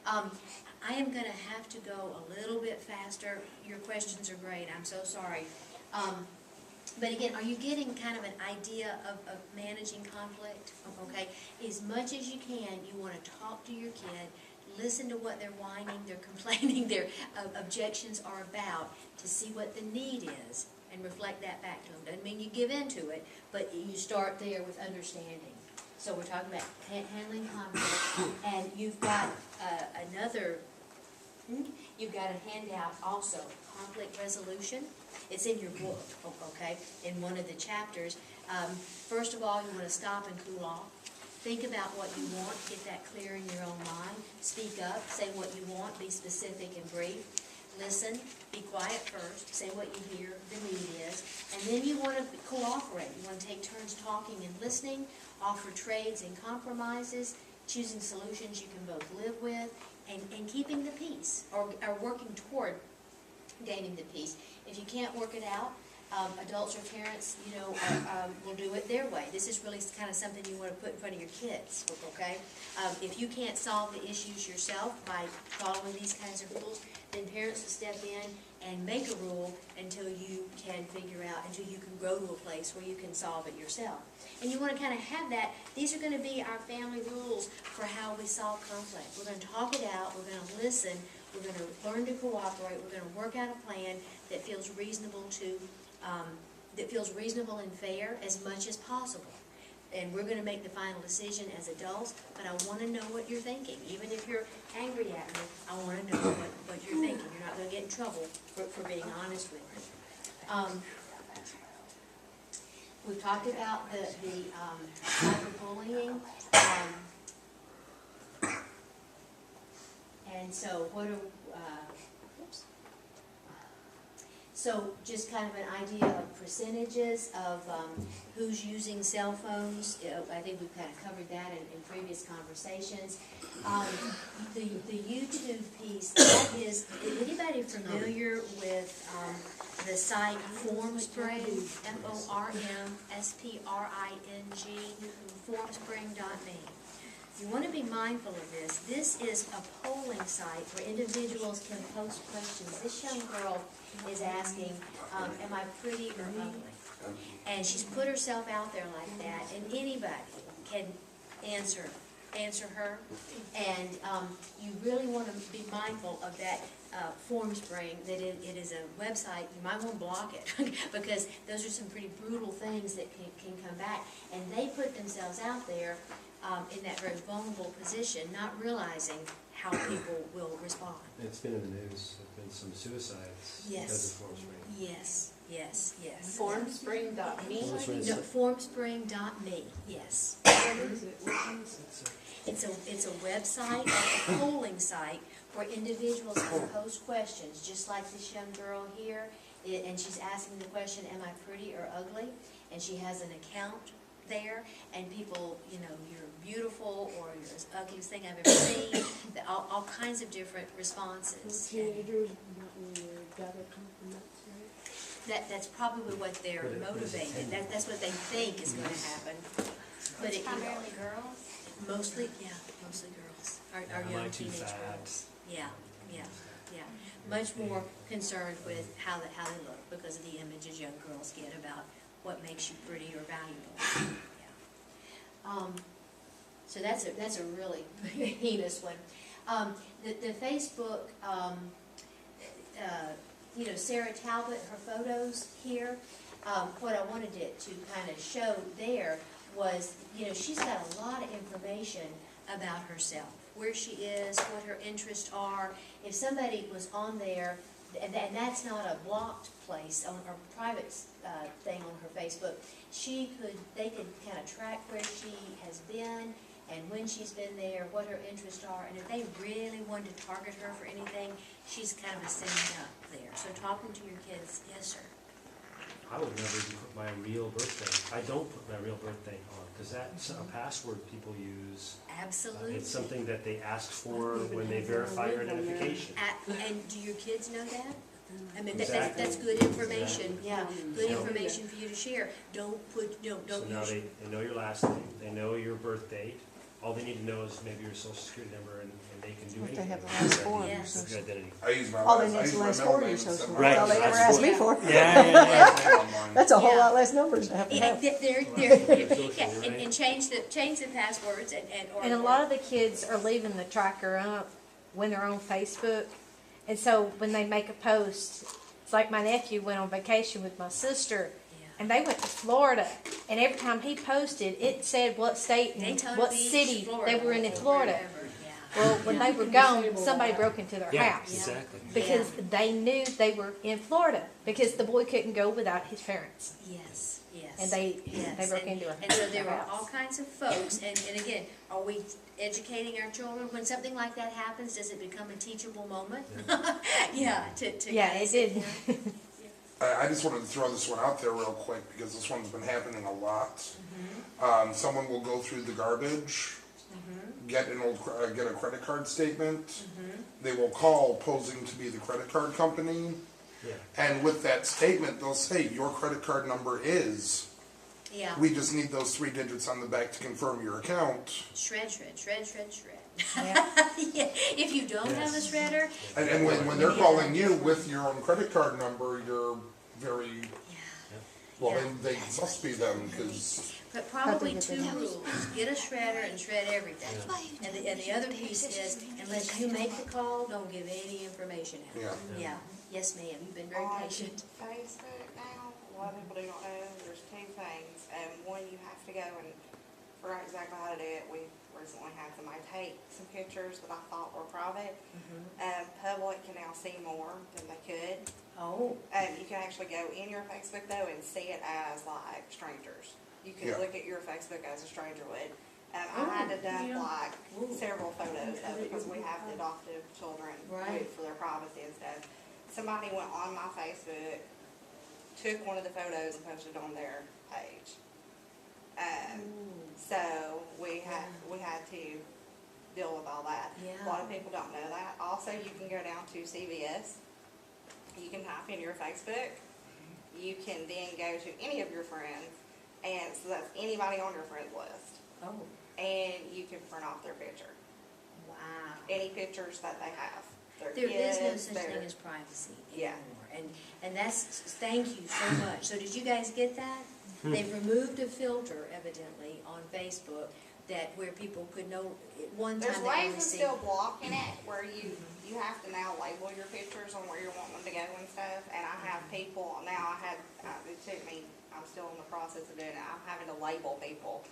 [SPEAKER 4] I am going to have to go a little bit faster. Your questions are great. I'm so sorry. But again, are you getting kind of an idea of managing conflict? Okay, as much as you can, you want to talk to your kid, listen to what they're whining, they're complaining, their objections are about, to see what the need is, and reflect that back to them. Doesn't mean you give in to it, but you start there with understanding. So we're talking about handling conflict, and you've got you've got a handout also, conflict resolution. It's in your book, okay, in one of the chapters. First of all, you want to stop and cool off. Think about what you want, get that clear in your own mind. Speak up, say what you want, be specific and brief. Listen, be quiet first, say what you hear the need is, and then you want to cooperate. You want to take turns talking and listening, offer trades and compromises, choosing solutions you can both live with, and keeping the peace, or working toward gaining the peace. If you can't work it out, adults or parents, will do it their way. This is really kind of something you want to put in front of your kids, okay? If you can't solve the issues yourself by following these kinds of rules, then parents will step in and make a rule until you can until you can grow to a place where you can solve it yourself. And you want to kind of have that. These are going to be our family rules for how we solve conflict. We're going to talk it out, we're going to listen, we're going to learn to cooperate, we're going to work out a plan that feels reasonable and fair as much as possible. And we're going to make the final decision as adults, but I want to know what you're thinking. Even if you're angry at me, I want to know what you're thinking. You're not going to get in trouble for being honest with me. We've talked about the cyberbullying. And so what are, so just kind of an idea of percentages of who's using cell phones. I think we've kind of covered that in previous conversations. The YouTube piece, that is anybody familiar with the site Formspring, FORMSPRING, formspring.me. You want to be mindful of this. This is a polling site where individuals can post questions. This young girl is asking, am I pretty or ugly? And she's put herself out there like that, and anybody can answer her. And you really want to be mindful of that Formspring, that it is a website. You might want to block it because those are some pretty brutal things that can come back. And they put themselves out there in that very vulnerable position, not realizing how people will respond.
[SPEAKER 3] It's been in the news, there've been some suicides because of Formspring.
[SPEAKER 4] Yes.
[SPEAKER 8] Formspring.me?
[SPEAKER 4] No, formspring.me, yes. It's a website, a polling site where individuals can post questions, just like this young girl here, and she's asking the question, am I pretty or ugly? And she has an account there, and people, you're beautiful, or you're the ugliest thing I've ever seen, all kinds of different responses.
[SPEAKER 1] Teenagers not really gather compliments, right?
[SPEAKER 4] That's probably what they're
[SPEAKER 3] But it's
[SPEAKER 4] motivated,
[SPEAKER 3] attended.
[SPEAKER 4] that's what they think is gonna happen. But it,
[SPEAKER 10] Primarily girls?
[SPEAKER 4] mostly girls, our
[SPEAKER 3] Am
[SPEAKER 4] young
[SPEAKER 3] I too
[SPEAKER 4] teenage
[SPEAKER 3] fat?
[SPEAKER 4] girls. Yeah. Much more concerned with how they look, because of the images young girls get about what makes you pretty or valuable. Yeah. So that's a really heinous one. The Facebook, Sarah Talbot, her photos here, what I wanted to kind of show there was, she's got a lot of information about herself, where she is, what her interests are. If somebody was on there, and that's not a blocked place on or private thing on her Facebook, they could kind of track where she has been and when she's been there, what her interests are, and if they really wanted to target her for anything, she's kind of a setting up there. So talking to your kids, yes, sir.
[SPEAKER 3] I would never even put my real birthday. I don't put my real birthday on, because that's a password people use.
[SPEAKER 4] Absolutely.
[SPEAKER 3] It's something that they ask for when they verify your identification.
[SPEAKER 4] And do your kids know that? I mean,
[SPEAKER 3] Exactly.
[SPEAKER 4] that's good information,
[SPEAKER 3] Exactly.
[SPEAKER 4] yeah, good
[SPEAKER 3] Yeah.
[SPEAKER 4] information for you to share. Don't
[SPEAKER 3] So now
[SPEAKER 4] use.
[SPEAKER 3] they know your last name, they know your birth date. All they need to know is maybe your social security number, and they can do
[SPEAKER 5] If they
[SPEAKER 3] anything.
[SPEAKER 5] have the
[SPEAKER 3] with
[SPEAKER 5] last
[SPEAKER 3] your
[SPEAKER 5] four of
[SPEAKER 3] identity.
[SPEAKER 5] your
[SPEAKER 4] Yes.
[SPEAKER 3] With your identity.
[SPEAKER 6] I use my
[SPEAKER 5] All they
[SPEAKER 6] last,
[SPEAKER 5] need
[SPEAKER 6] I
[SPEAKER 5] is
[SPEAKER 6] use
[SPEAKER 5] the
[SPEAKER 6] my
[SPEAKER 5] last
[SPEAKER 6] middle
[SPEAKER 5] four of
[SPEAKER 6] name
[SPEAKER 5] your
[SPEAKER 6] instead
[SPEAKER 5] social.
[SPEAKER 6] of
[SPEAKER 3] Right.
[SPEAKER 5] That's all they ever
[SPEAKER 3] That's
[SPEAKER 5] ask me for.
[SPEAKER 3] Yeah.
[SPEAKER 5] That's a whole
[SPEAKER 4] Yeah.
[SPEAKER 5] lot less numbers to have to
[SPEAKER 4] Yeah,
[SPEAKER 5] have.
[SPEAKER 4] and change the passwords or.
[SPEAKER 2] And a lot of the kids are leaving the tracker up when they're on Facebook. And so when they make a post, it's like my nephew went on vacation with my sister, and they went to Florida. And every time he posted, it said what state and
[SPEAKER 4] Daytona
[SPEAKER 2] what
[SPEAKER 4] Beach,
[SPEAKER 2] city
[SPEAKER 4] Florida,
[SPEAKER 2] they were in
[SPEAKER 4] or
[SPEAKER 2] Florida.
[SPEAKER 4] wherever, yeah.
[SPEAKER 2] Well, when they were gone, somebody broke into their
[SPEAKER 3] Yeah,
[SPEAKER 2] house.
[SPEAKER 3] exactly.
[SPEAKER 2] Because they knew they were in Florida, because the boy couldn't go without his parents.
[SPEAKER 4] Yes, yes.
[SPEAKER 2] And they
[SPEAKER 4] Yes,
[SPEAKER 2] broke into her
[SPEAKER 4] And so there
[SPEAKER 2] her
[SPEAKER 4] are
[SPEAKER 2] house.
[SPEAKER 4] all kinds of folks, and again, are we educating our children? When something like that happens, does it become a teachable moment? Yeah, to
[SPEAKER 2] Yeah,
[SPEAKER 4] kind of
[SPEAKER 2] it
[SPEAKER 4] sit
[SPEAKER 2] did.
[SPEAKER 4] down.
[SPEAKER 6] I just wanted to throw this one out there real quick because this one's been happening a lot. Someone will go through the garbage, get a credit card statement. They will call posing to be the credit card company,
[SPEAKER 3] Yeah.
[SPEAKER 6] and with that statement, they'll say your credit card number is.
[SPEAKER 4] Yeah,
[SPEAKER 6] We just need those 3 digits on the back to confirm your account.
[SPEAKER 4] shred.
[SPEAKER 2] Yeah.
[SPEAKER 4] Yeah, if you don't have a
[SPEAKER 3] Yes.
[SPEAKER 4] shredder,
[SPEAKER 6] And when they're calling you with your own credit card number, you're very, well,
[SPEAKER 4] Yeah.
[SPEAKER 6] they must be them because.
[SPEAKER 4] but probably
[SPEAKER 2] Probably
[SPEAKER 4] two
[SPEAKER 2] get
[SPEAKER 4] rules: get a shredder and shred everything. And the other piece is, unless you make the call, don't give any information out.
[SPEAKER 6] Yeah.
[SPEAKER 4] Yeah, yes, ma'am, you've been very
[SPEAKER 12] On
[SPEAKER 4] patient.
[SPEAKER 12] Facebook now, a lot of people do not know, there's two things. One, you have to go and figure out exactly how to do it. We recently had somebody take some pictures that I thought were private. Public can now see more than they could.
[SPEAKER 4] Oh,
[SPEAKER 12] You can actually go in your Facebook though and see it as like strangers. You can
[SPEAKER 6] Yeah.
[SPEAKER 12] look at your Facebook as a stranger would. I had to dump like several photos though because we have the adoptive children
[SPEAKER 4] Right.
[SPEAKER 12] for their privacy and stuff. Somebody went on my Facebook, took one of the photos and posted it on their page. So we had to deal with all that.
[SPEAKER 4] Yeah.
[SPEAKER 12] A lot of people don't know that. Also, you can go down to CVS. You can type in your Facebook. You can then go to any of your friends, and so that's anybody on your friends list.
[SPEAKER 4] oh,
[SPEAKER 12] And you can print off their picture,
[SPEAKER 4] wow.
[SPEAKER 12] any pictures that they have. Their
[SPEAKER 4] There is no
[SPEAKER 12] kids,
[SPEAKER 4] such
[SPEAKER 12] their-
[SPEAKER 4] thing as privacy
[SPEAKER 12] Yeah.
[SPEAKER 4] anymore, and that's, thank you so much. So did you guys get that? They've removed a filter evidently on Facebook that where people could know, at one
[SPEAKER 12] There's
[SPEAKER 4] time they
[SPEAKER 12] ways
[SPEAKER 4] only
[SPEAKER 12] of
[SPEAKER 4] see.
[SPEAKER 12] still blocking it where you have to now label your pictures on where you're wanting them to go and stuff. And I have people, now it took me, I'm still in the process of doing it. I'm having to label people.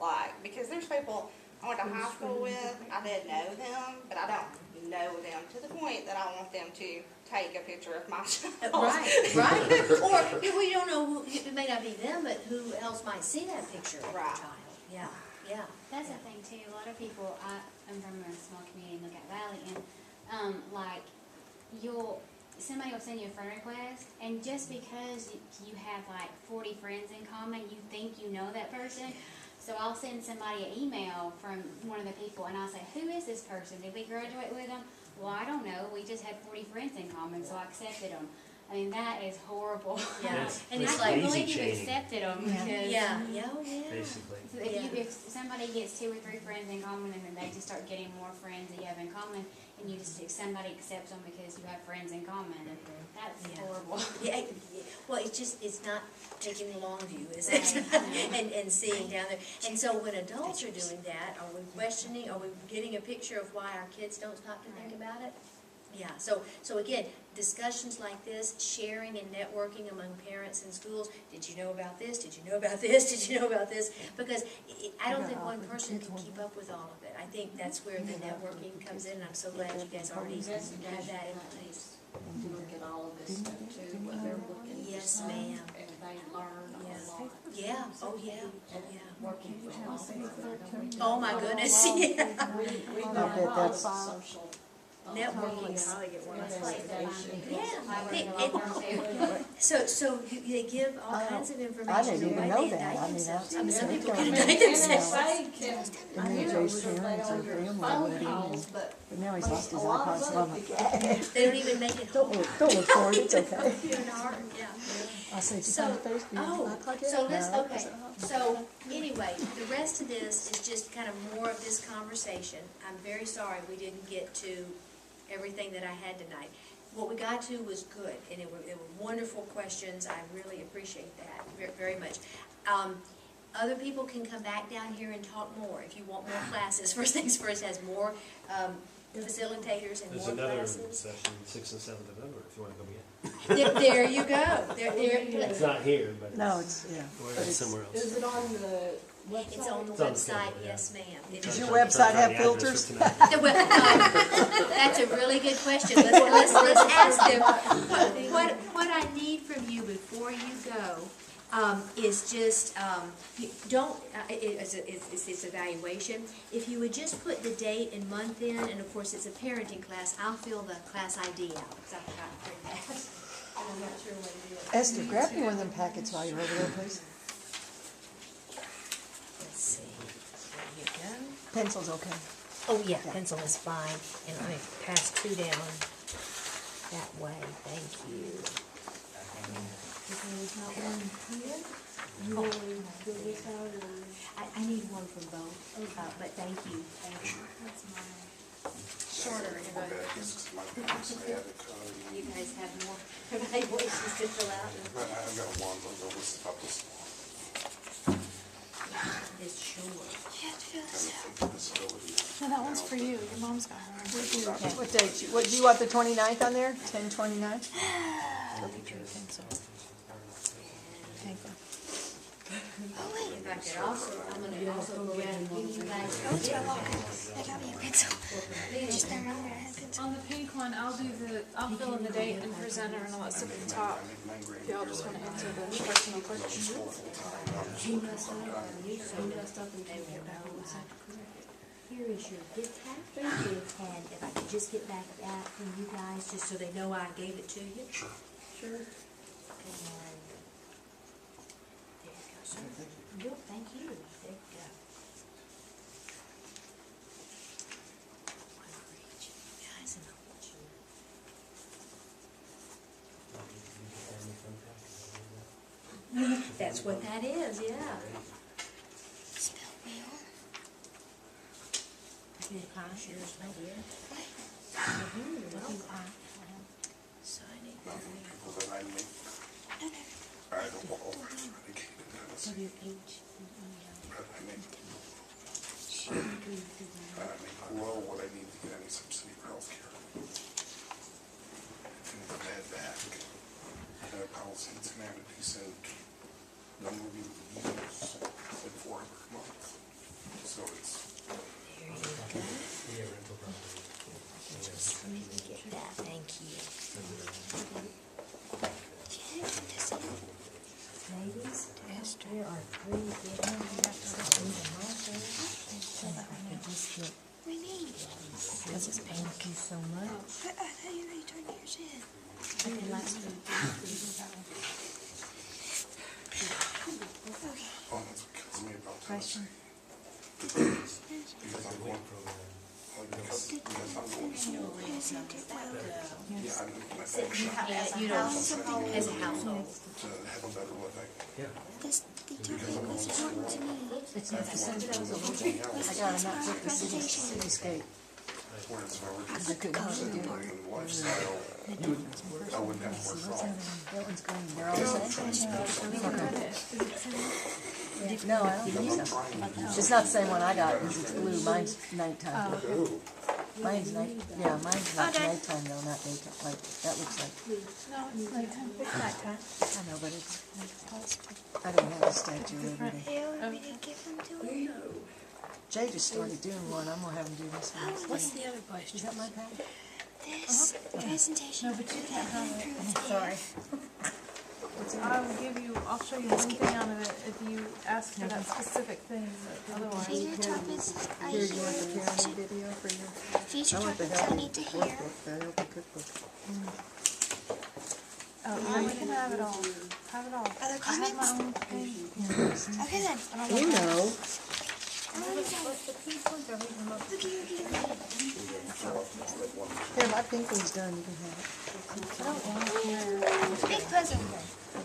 [SPEAKER 12] Like, because there's people I went to high school with, I didn't know them, but I don't know them to the point that I want them to take a picture of my child.
[SPEAKER 4] Right. Or we don't know who, it may not be them, but who else might see that picture of the
[SPEAKER 12] Right.
[SPEAKER 4] child. Yeah, yeah.
[SPEAKER 13] That's the thing too, a lot of people, I'm from a small community in Lookout Valley, and, like, somebody will send you a friend request, and just because you have like 40 friends in common, you think you know that person. So I'll send somebody an email from one of the people, and I'll say, who is this person? Did we graduate with them? Well, I don't know. We just had 40 friends in common, so I accepted them. I mean, that is horrible.
[SPEAKER 4] Yeah, and
[SPEAKER 3] It's
[SPEAKER 4] it's
[SPEAKER 13] I
[SPEAKER 4] like,
[SPEAKER 13] can't
[SPEAKER 3] daisy
[SPEAKER 13] believe you
[SPEAKER 3] chaining.
[SPEAKER 13] accepted them because
[SPEAKER 4] yeah, oh, yeah.
[SPEAKER 3] Basically.
[SPEAKER 13] so if somebody gets 2 or 3 friends in common, and then they just start getting more friends that you have in common, and you just somebody accepts them because you have friends in common, that's
[SPEAKER 4] Yeah.
[SPEAKER 13] horrible.
[SPEAKER 4] Yeah, well, it's not taking the long view, is it?
[SPEAKER 13] Right.
[SPEAKER 4] And seeing down there. And so when adults are doing that, are we questioning, are we getting a picture of why our kids don't stop to think about it? Yeah, so again, discussions like this, sharing and networking among parents and schools, did you know about this? Did you know about this? Did you know about this? Because I don't think one person can keep up with all of it. I think that's where the networking comes in, and I'm so glad you guys already have that in place.
[SPEAKER 11] To look at all of this stuff too, what they're looking for.
[SPEAKER 4] Yes,
[SPEAKER 11] stuff,
[SPEAKER 4] ma'am.
[SPEAKER 11] And they learn a
[SPEAKER 4] Yes.
[SPEAKER 11] lot.
[SPEAKER 4] Yeah, oh, yeah,
[SPEAKER 11] And
[SPEAKER 4] yeah.
[SPEAKER 11] working for a long time.
[SPEAKER 4] Oh, my goodness, yeah.
[SPEAKER 11] We
[SPEAKER 5] I
[SPEAKER 11] learn
[SPEAKER 5] bet
[SPEAKER 11] a lot of
[SPEAKER 5] that's-
[SPEAKER 11] social.
[SPEAKER 4] Networking.
[SPEAKER 11] Investigation.
[SPEAKER 4] Yeah, so they give all kinds of information.
[SPEAKER 5] I didn't
[SPEAKER 4] on
[SPEAKER 5] even
[SPEAKER 4] why
[SPEAKER 5] know
[SPEAKER 4] they
[SPEAKER 5] that.
[SPEAKER 4] indict
[SPEAKER 5] I mean,
[SPEAKER 4] themselves.
[SPEAKER 5] I-
[SPEAKER 4] I mean, some people
[SPEAKER 5] I
[SPEAKER 4] can
[SPEAKER 5] mean,
[SPEAKER 4] indict
[SPEAKER 11] And
[SPEAKER 4] themselves.
[SPEAKER 11] if they can,
[SPEAKER 5] And
[SPEAKER 11] I
[SPEAKER 5] then
[SPEAKER 11] knew
[SPEAKER 5] Jay's
[SPEAKER 11] it was
[SPEAKER 5] parents
[SPEAKER 11] on
[SPEAKER 5] or
[SPEAKER 11] your
[SPEAKER 5] family
[SPEAKER 11] phone
[SPEAKER 5] would have
[SPEAKER 11] calls,
[SPEAKER 5] been.
[SPEAKER 11] but
[SPEAKER 5] But now he's lost his
[SPEAKER 11] a lot
[SPEAKER 5] iPod,
[SPEAKER 11] of
[SPEAKER 5] so I'm
[SPEAKER 11] other
[SPEAKER 5] like,
[SPEAKER 11] people.
[SPEAKER 4] They don't even make it home.
[SPEAKER 5] don't look for it, it's okay.
[SPEAKER 4] Yeah.
[SPEAKER 5] I say,
[SPEAKER 4] So,
[SPEAKER 5] you found Facebook,
[SPEAKER 4] oh,
[SPEAKER 5] iPod yet?
[SPEAKER 4] so let's,
[SPEAKER 5] No.
[SPEAKER 4] okay, so anyway, the rest of this is just kind of more of this conversation. I'm very sorry we didn't get to everything that I had tonight. What we got to was good, and it were wonderful questions. I really appreciate that very much. Other people can come back down here and talk more if you want more classes. First Things First has more facilitators and
[SPEAKER 3] There's
[SPEAKER 4] more
[SPEAKER 3] another
[SPEAKER 4] classes.
[SPEAKER 3] session, 6th and 7th of November, if you want to go again.
[SPEAKER 4] There you go.
[SPEAKER 3] It's not here, but
[SPEAKER 5] No,
[SPEAKER 3] it's,
[SPEAKER 5] it's, yeah.
[SPEAKER 3] or it's somewhere else.
[SPEAKER 7] Is it on the website?
[SPEAKER 4] It's on the
[SPEAKER 3] It's on the
[SPEAKER 4] website,
[SPEAKER 3] schedule, yeah.
[SPEAKER 4] yes, ma'am. It
[SPEAKER 5] Does
[SPEAKER 4] is.
[SPEAKER 5] your website have filters?
[SPEAKER 4] That's a really good question. Let's ask them. What I need from you before you go is just, it's evaluation. If you would just put the date and month in, and of course it's a parenting class, I'll fill the class ID out, because I've got to print that. And I'm not sure what it is.
[SPEAKER 5] Esther, grab me one of them packets while you're over there, please.
[SPEAKER 4] Let's see. There you go.
[SPEAKER 5] Pencil's okay.
[SPEAKER 4] Oh, yeah, pencil is fine, and let me pass 2 down that way, thank you. I need one from both, but thank you.
[SPEAKER 13] That's mine.
[SPEAKER 4] Shorter,
[SPEAKER 6] My bad, this is my parents, I had it cut.
[SPEAKER 4] you guys have more evaluations to fill out.
[SPEAKER 6] I've got one, but I'll just about this long.
[SPEAKER 4] It's short.
[SPEAKER 6] Disability.
[SPEAKER 9] No, that one's for you. Your mom's got her.
[SPEAKER 5] What date, what, do you want the 29th on there? 10/29?
[SPEAKER 4] If I could also, I'm gonna also go around and give you guys.
[SPEAKER 9] On the pink one, I'll fill in the date and presenter and all that stuff at the top. If y'all just wanna answer the personal questions.
[SPEAKER 4] She messed up, you so messed up, and they were back on the side to correct it. Here is your gift packet, and if I could just get back that from you guys, just so they know I gave it to you.
[SPEAKER 6] Sure.
[SPEAKER 4] Sure. And there you go, sir. Good, thank you. There you go. I'll read you guys, and I'll let you. That's what that is, yeah. Spell wheel. Your yours right here. Signing.
[SPEAKER 6] People that I make, I don't walk over to medicated medicine, but I make below what I need to get any subsidy for healthcare. And if I had back, I had a policy in Cincinnati said, none will be used at $400 a month. So it's,
[SPEAKER 4] There you go. Just let me get that, thank you. Ladies, there are 3 good ones. You have to put them in also. So that I can just get. Because it's thank you so much.
[SPEAKER 11] I thought you already turned yours in.
[SPEAKER 13] Okay, last one.
[SPEAKER 6] Oh, that's what kills me about tennis.
[SPEAKER 2] Question.
[SPEAKER 6] Because I'm going for because I'm going to school. Yeah, I'm looking at that shop
[SPEAKER 4] You don't, as a household.
[SPEAKER 6] to have a better living.
[SPEAKER 3] Yeah.
[SPEAKER 6] Because I'm going to school.
[SPEAKER 5] It's not the same thing. I gotta not put the cityscape.
[SPEAKER 6] Where it's very
[SPEAKER 5] I couldn't hardly do it.
[SPEAKER 6] and lifestyle, I wouldn't have to work for all.
[SPEAKER 5] That one's green, they're all the same. No, I don't think so. It's not the same one I got, because it's blue, mine's nighttime. Mine's mine's not nighttime though, not daytime, like, that looks like,
[SPEAKER 9] No, it's nighttime. It's nighttime.
[SPEAKER 5] I know, but it's, I don't have a statue every day. Jay just started doing one, I'm gonna have him do this one.
[SPEAKER 13] What's the other question?
[SPEAKER 5] Is that my packet?
[SPEAKER 13] This presentation.
[SPEAKER 9] No, but you can't have it.
[SPEAKER 13] Sorry.
[SPEAKER 9] I will give you, I'll show you one thing out of it if you ask for that specific thing, but otherwise.
[SPEAKER 13] Future topics I
[SPEAKER 5] Here, you want the
[SPEAKER 13] hear.
[SPEAKER 5] parenting video for your?
[SPEAKER 13] Future
[SPEAKER 5] I want the
[SPEAKER 13] topics I
[SPEAKER 5] healthy
[SPEAKER 13] need to hear.
[SPEAKER 5] workbook, the healthy cookbook.
[SPEAKER 9] Oh, yeah, you can have it all. Have it all.
[SPEAKER 13] Other
[SPEAKER 9] I have my
[SPEAKER 13] comments?
[SPEAKER 9] own thing.
[SPEAKER 13] Okay then.
[SPEAKER 5] You know. Here, my pink one's done, you can have
[SPEAKER 13] Big puzzle.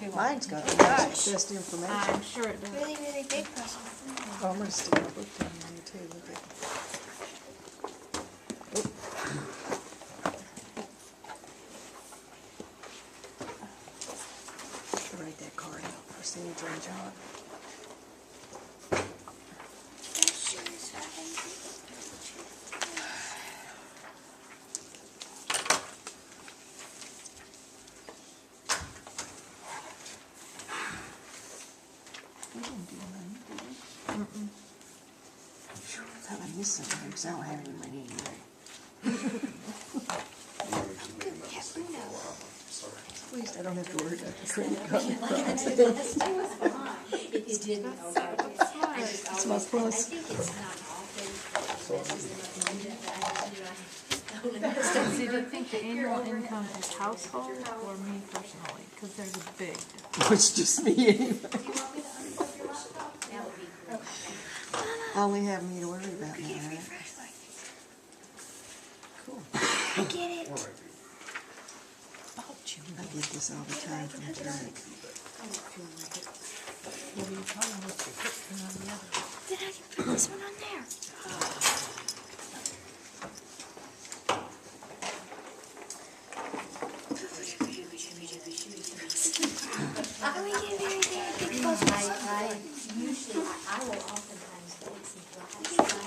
[SPEAKER 5] it. Mine's got the best information.
[SPEAKER 9] I'm sure it does.
[SPEAKER 13] Really, really big puzzle.
[SPEAKER 5] Oh, I'm gonna stick my book down here too, look at. Write that card out, percentage on job.
[SPEAKER 13] That sure is happening.
[SPEAKER 5] We didn't do mine, did we? Thought I missed something, because I don't have any money anyway. At least I don't have to worry about the credit card.
[SPEAKER 4] It didn't, okay.
[SPEAKER 5] It's my plus.
[SPEAKER 4] I think it's not often messes them up like that, but I just
[SPEAKER 9] See, do you think the annual income is household or me personally? Because there's a big difference.
[SPEAKER 5] It's just me anyway.
[SPEAKER 4] that would be great.
[SPEAKER 5] I only have me to worry about now, right? Cool.
[SPEAKER 13] I get it.
[SPEAKER 5] I get this all the time from Derek.
[SPEAKER 13] Then I can put this one on there. And we get very, very big puzzles.
[SPEAKER 4] Usually, I will oftentimes fix them,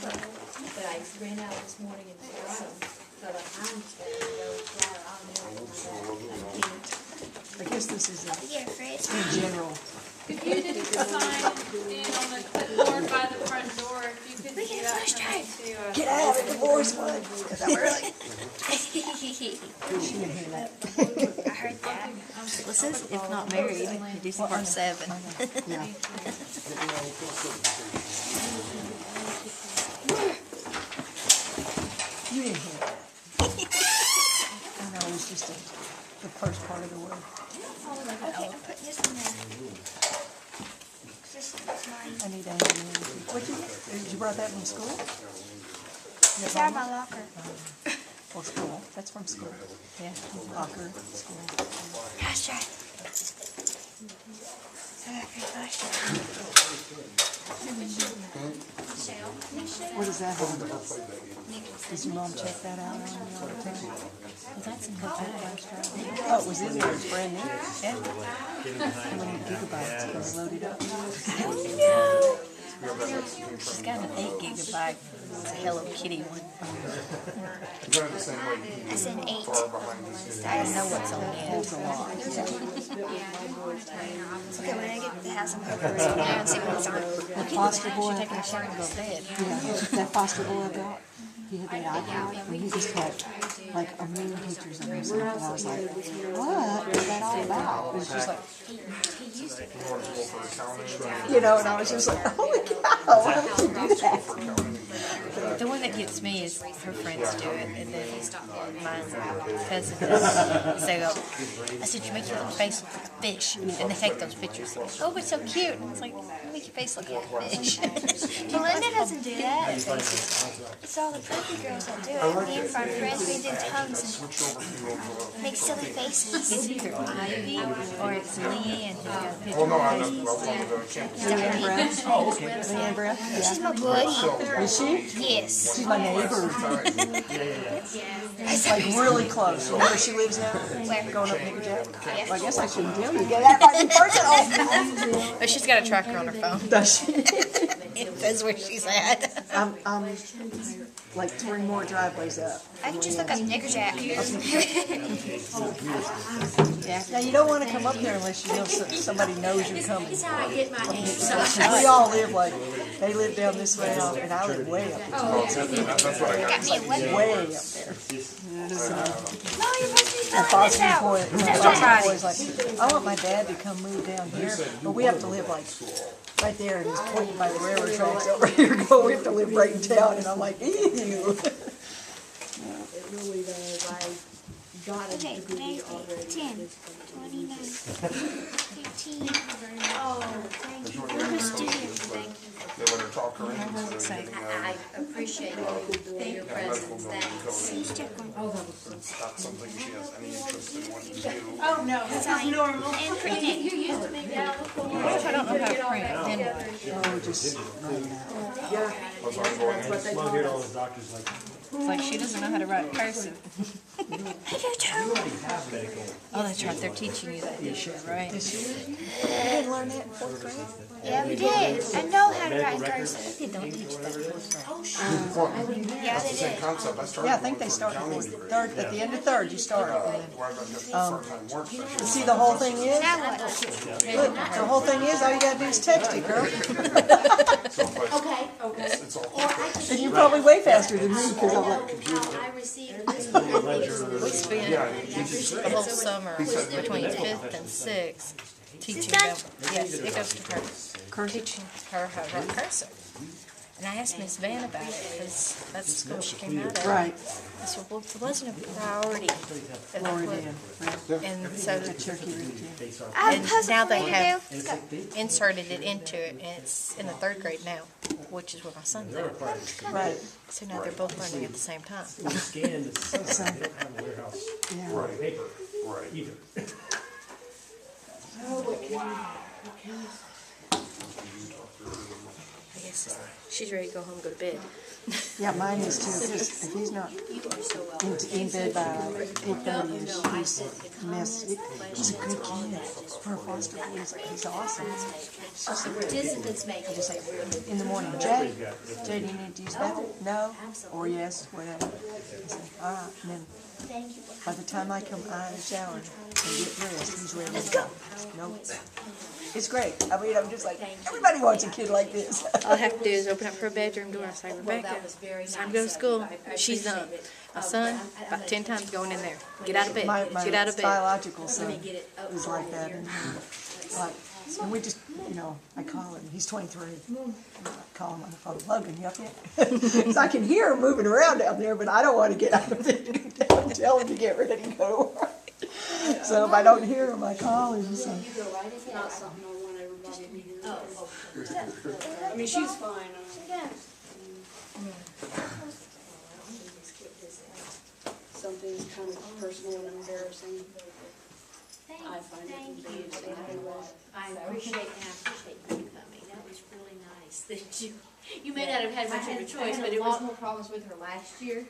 [SPEAKER 4] but I ran out this morning and forgot them, so like I'm
[SPEAKER 5] I guess this is
[SPEAKER 13] Yeah, Fred.
[SPEAKER 5] in general.
[SPEAKER 9] If you didn't sign in on the clipboard by the front door, if you could
[SPEAKER 13] Look
[SPEAKER 9] do
[SPEAKER 13] at
[SPEAKER 9] that
[SPEAKER 13] flash
[SPEAKER 9] for me
[SPEAKER 13] drive.
[SPEAKER 9] too.
[SPEAKER 5] Get out of the divorce one, because I'm early.
[SPEAKER 13] I heard that.
[SPEAKER 7] Well, says if not married, you do some part 7.
[SPEAKER 5] Yeah. You didn't hear that. I know, it was just the first part of the word.
[SPEAKER 13] Okay, I'm putting this in there. This is mine.
[SPEAKER 5] I need that. What'd you get? Did you brought that from school?
[SPEAKER 13] It's out of my locker.
[SPEAKER 5] Or school, that's from school. Yeah. Locker, school.
[SPEAKER 13] Flash drive. Flash drive.
[SPEAKER 5] What does that have? Does your mom check that out on you all the time?
[SPEAKER 2] That's in her bag.
[SPEAKER 5] Oh, it was in there, it's brand new? Yeah. How many gigabytes was loaded up?
[SPEAKER 7] She's got an 8 gigabyte Hello Kitty one.
[SPEAKER 6] Kind of the same way you
[SPEAKER 13] It's an 8.
[SPEAKER 6] far behind this.
[SPEAKER 7] I know what's on it.
[SPEAKER 5] Holds a lot.
[SPEAKER 13] Okay, when I get to the house, I'm going to put it and see what's on.
[SPEAKER 5] The foster boy,
[SPEAKER 7] Taking a shower and go to bed.
[SPEAKER 5] yeah, that foster boy I got, he had that iPad, and he just had like a million pictures of himself, and I was like, what is that all about? It was just like, you know, and I was just like, holy cow, why would you do that?
[SPEAKER 7] The one
[SPEAKER 2] one that gets me is her friends do it, and then my cousin does. So I said, you make your face look like a fish, and they take those pictures. Oh, it's so cute. And I was like, make your face look like a fish.
[SPEAKER 14] Melinda doesn't do that. It's all the preppy girls that do it. Me and my friends, we did tons and make silly faces.
[SPEAKER 2] It's either Ivy or it's Leanne who's got a picture.
[SPEAKER 6] Well, no, I'm not, well, one of the campus.
[SPEAKER 5] Leanne Brown? Oh, okay. Leanne Brown?
[SPEAKER 14] She's my buddy.
[SPEAKER 5] Is she?
[SPEAKER 14] Yes.
[SPEAKER 5] She's my neighbor. It's like really close. You know where she lives now? Going up Nickajack? Well, I guess I shouldn't tell you. That might be personal.
[SPEAKER 2] But she's got a tracker on her phone.
[SPEAKER 5] Does she?
[SPEAKER 2] It says where she's at.
[SPEAKER 5] I'm like 3 more driveways up.
[SPEAKER 14] I can just look up Nickerjack.
[SPEAKER 5] Yeah. Now, you don't want to come up there unless you know somebody knows you're coming.
[SPEAKER 4] It's how I get my name.
[SPEAKER 5] We all live like, they live down this way, and I live way up there.
[SPEAKER 6] That's what I got.
[SPEAKER 14] Got me a weapon.
[SPEAKER 5] Way up there.
[SPEAKER 14] No, you're supposed to be
[SPEAKER 5] My
[SPEAKER 14] filling this
[SPEAKER 5] foster
[SPEAKER 14] out.
[SPEAKER 5] boy's like, I want my dad to come move down here, but we have to live like right there, and he's pointing by the railroad tracks over here. Go, we have to live right in town, and I'm like, ew.
[SPEAKER 1] It really does. I got a
[SPEAKER 14] Okay,
[SPEAKER 1] degree
[SPEAKER 14] 9,
[SPEAKER 1] already.
[SPEAKER 14] 10, 29, 15. Oh, thank you. We're supposed to do it.
[SPEAKER 6] They let her talk her into getting
[SPEAKER 4] I appreciate your presence, thanks.
[SPEAKER 14] Please check on
[SPEAKER 6] it's not something she has any interest in wanting to do.
[SPEAKER 4] Oh, no,
[SPEAKER 14] sign and print it.
[SPEAKER 4] You used to make that look cool.
[SPEAKER 2] What if I don't know how to print? Then what?
[SPEAKER 5] Oh, just right now.
[SPEAKER 6] That's why I'm going.
[SPEAKER 3] Slow here, all the doctors like,
[SPEAKER 2] It's like she doesn't know how to write cursive.
[SPEAKER 14] I do too.
[SPEAKER 3] you already have medical.
[SPEAKER 2] Oh, that's right. They're teaching you that this year, right?
[SPEAKER 5] You didn't learn that in 4th grade?
[SPEAKER 14] Yeah, we did. I know how to write cursive.
[SPEAKER 2] They don't teach that.
[SPEAKER 6] Well,
[SPEAKER 14] Yeah,
[SPEAKER 6] that's the
[SPEAKER 14] they
[SPEAKER 6] same
[SPEAKER 14] did.
[SPEAKER 6] concept. I started.
[SPEAKER 5] Yeah, I think they
[SPEAKER 6] going for
[SPEAKER 5] start
[SPEAKER 6] accounting
[SPEAKER 5] in
[SPEAKER 6] degree.
[SPEAKER 5] 3rd, at the end of 3rd, you start. And then,
[SPEAKER 6] Where I got just part-time work.
[SPEAKER 5] you see, the whole thing is,
[SPEAKER 14] Now what?
[SPEAKER 5] look, the whole thing is, all you gotta do is text it, girl.
[SPEAKER 4] Okay, okay.
[SPEAKER 6] It's all.
[SPEAKER 5] And you're probably way faster than me, because I'm like,
[SPEAKER 4] I received this one.
[SPEAKER 2] We spent the whole summer between 5th and 6th teaching them. Yes, it goes to her. Teaching her how to write cursive. And I asked Miss Van about it, because that's the school she came out of.
[SPEAKER 5] right,
[SPEAKER 2] I said, well, it wasn't a priority. that I
[SPEAKER 5] Lori
[SPEAKER 2] put-
[SPEAKER 5] Dan, right,
[SPEAKER 2] And so,
[SPEAKER 5] Cherokee Ridge, yeah.
[SPEAKER 14] I have a
[SPEAKER 2] and
[SPEAKER 14] puzzle
[SPEAKER 2] now
[SPEAKER 14] for
[SPEAKER 2] they
[SPEAKER 14] you to
[SPEAKER 2] have
[SPEAKER 14] do.
[SPEAKER 2] inserted it into it, and it's in the 3rd grade now, which is where my son's at.
[SPEAKER 5] Right,
[SPEAKER 2] So now they're both learning at the same time.
[SPEAKER 3] We scanned the system, they don't have a warehouse
[SPEAKER 5] yeah.
[SPEAKER 3] paper
[SPEAKER 6] Right.
[SPEAKER 3] either.
[SPEAKER 2] I guess she's ready to go home and go to bed.
[SPEAKER 5] Yeah, mine is too, because if he's not in bed by 8:30, he's a mess. He's a good kid for a foster boy. He's awesome. It's just
[SPEAKER 4] Participants make it.
[SPEAKER 5] just like in the morning, Jay, do you need to use the bathroom? No, or yes, whatever. I say, all right, and then by the time I come out of the shower and get dressed, he's ready to go. Nope. It's great. I mean, I'm just like, everybody wants a kid like this.
[SPEAKER 2] All I have to do is open up her bedroom door and say,
[SPEAKER 4] Well,
[SPEAKER 2] Rebecca,
[SPEAKER 4] that was very
[SPEAKER 2] it's time
[SPEAKER 4] nice
[SPEAKER 2] to go to school.
[SPEAKER 4] of you. I
[SPEAKER 2] She's done.
[SPEAKER 4] appreciate it.
[SPEAKER 2] My son, about 10 times going in there. Get out of bed.
[SPEAKER 5] My
[SPEAKER 2] Get out of bed.
[SPEAKER 5] biological
[SPEAKER 4] Let
[SPEAKER 5] son
[SPEAKER 4] me get it up
[SPEAKER 5] is
[SPEAKER 4] for
[SPEAKER 5] like
[SPEAKER 4] you
[SPEAKER 5] that.
[SPEAKER 4] here.
[SPEAKER 5] Like, and we just, I call him, he's 23. I call him on the phone, Logan, you up yet? Because I can hear him moving around down there, but I don't want to get out of bed to go down and tell him to get ready to go to work. So if I don't hear him, I call him and say,
[SPEAKER 1] It's not something I want everybody to hear. I mean, she's fine. Something's kind of personal and embarrassing. I find it embarrassing anyway.
[SPEAKER 4] I appreciate you coming. That was really nice that you may not have had much of a choice, but it was.
[SPEAKER 10] more problems with her last year.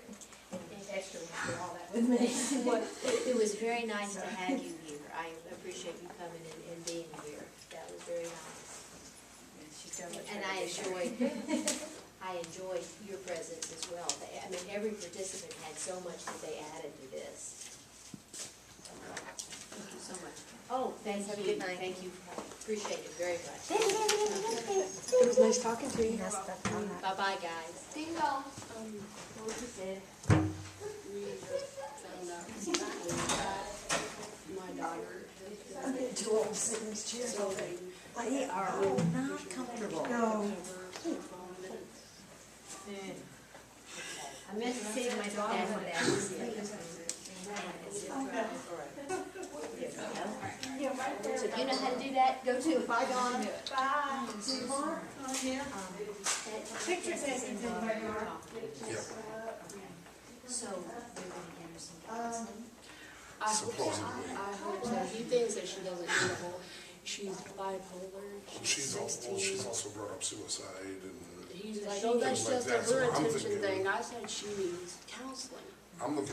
[SPEAKER 10] And Esther went through all that with me.
[SPEAKER 4] It was very nice to have you here. I appreciate you coming and being here. That was very nice. And I enjoyed your presence as well. I mean, every participant had so much that they added to this. Thank you so much. Oh, thank
[SPEAKER 2] Have a
[SPEAKER 4] you.
[SPEAKER 2] good night.
[SPEAKER 4] Thank you. Appreciate it very much.
[SPEAKER 5] it was nice talking to you.
[SPEAKER 4] Bye-bye, guys.
[SPEAKER 10] Ding dong.
[SPEAKER 1] What you said, we found out my daughter.
[SPEAKER 5] Too old to sit in this chair.
[SPEAKER 1] So
[SPEAKER 5] They are not comfortable. No.
[SPEAKER 7] I meant to say my daughter would
[SPEAKER 4] So if you know how to do that, go to it.
[SPEAKER 5] Bye, Donna. Bye. See you tomorrow. Yeah.
[SPEAKER 4] Picture taking.
[SPEAKER 6] Yeah.
[SPEAKER 4] So, you're gonna get her some counseling?
[SPEAKER 1] I hope so.
[SPEAKER 6] Supposedly.
[SPEAKER 1] I hope so. He thinks that she doesn't need a whole, she's bipolar, she's
[SPEAKER 6] She's
[SPEAKER 1] 16.
[SPEAKER 6] also brought up suicide and
[SPEAKER 1] He's like, oh, that's
[SPEAKER 6] Things like
[SPEAKER 1] just a
[SPEAKER 6] that, so
[SPEAKER 1] her
[SPEAKER 6] I'm
[SPEAKER 1] attention
[SPEAKER 6] thinking-
[SPEAKER 1] thing. I said she needs counseling.
[SPEAKER 6] I'm looking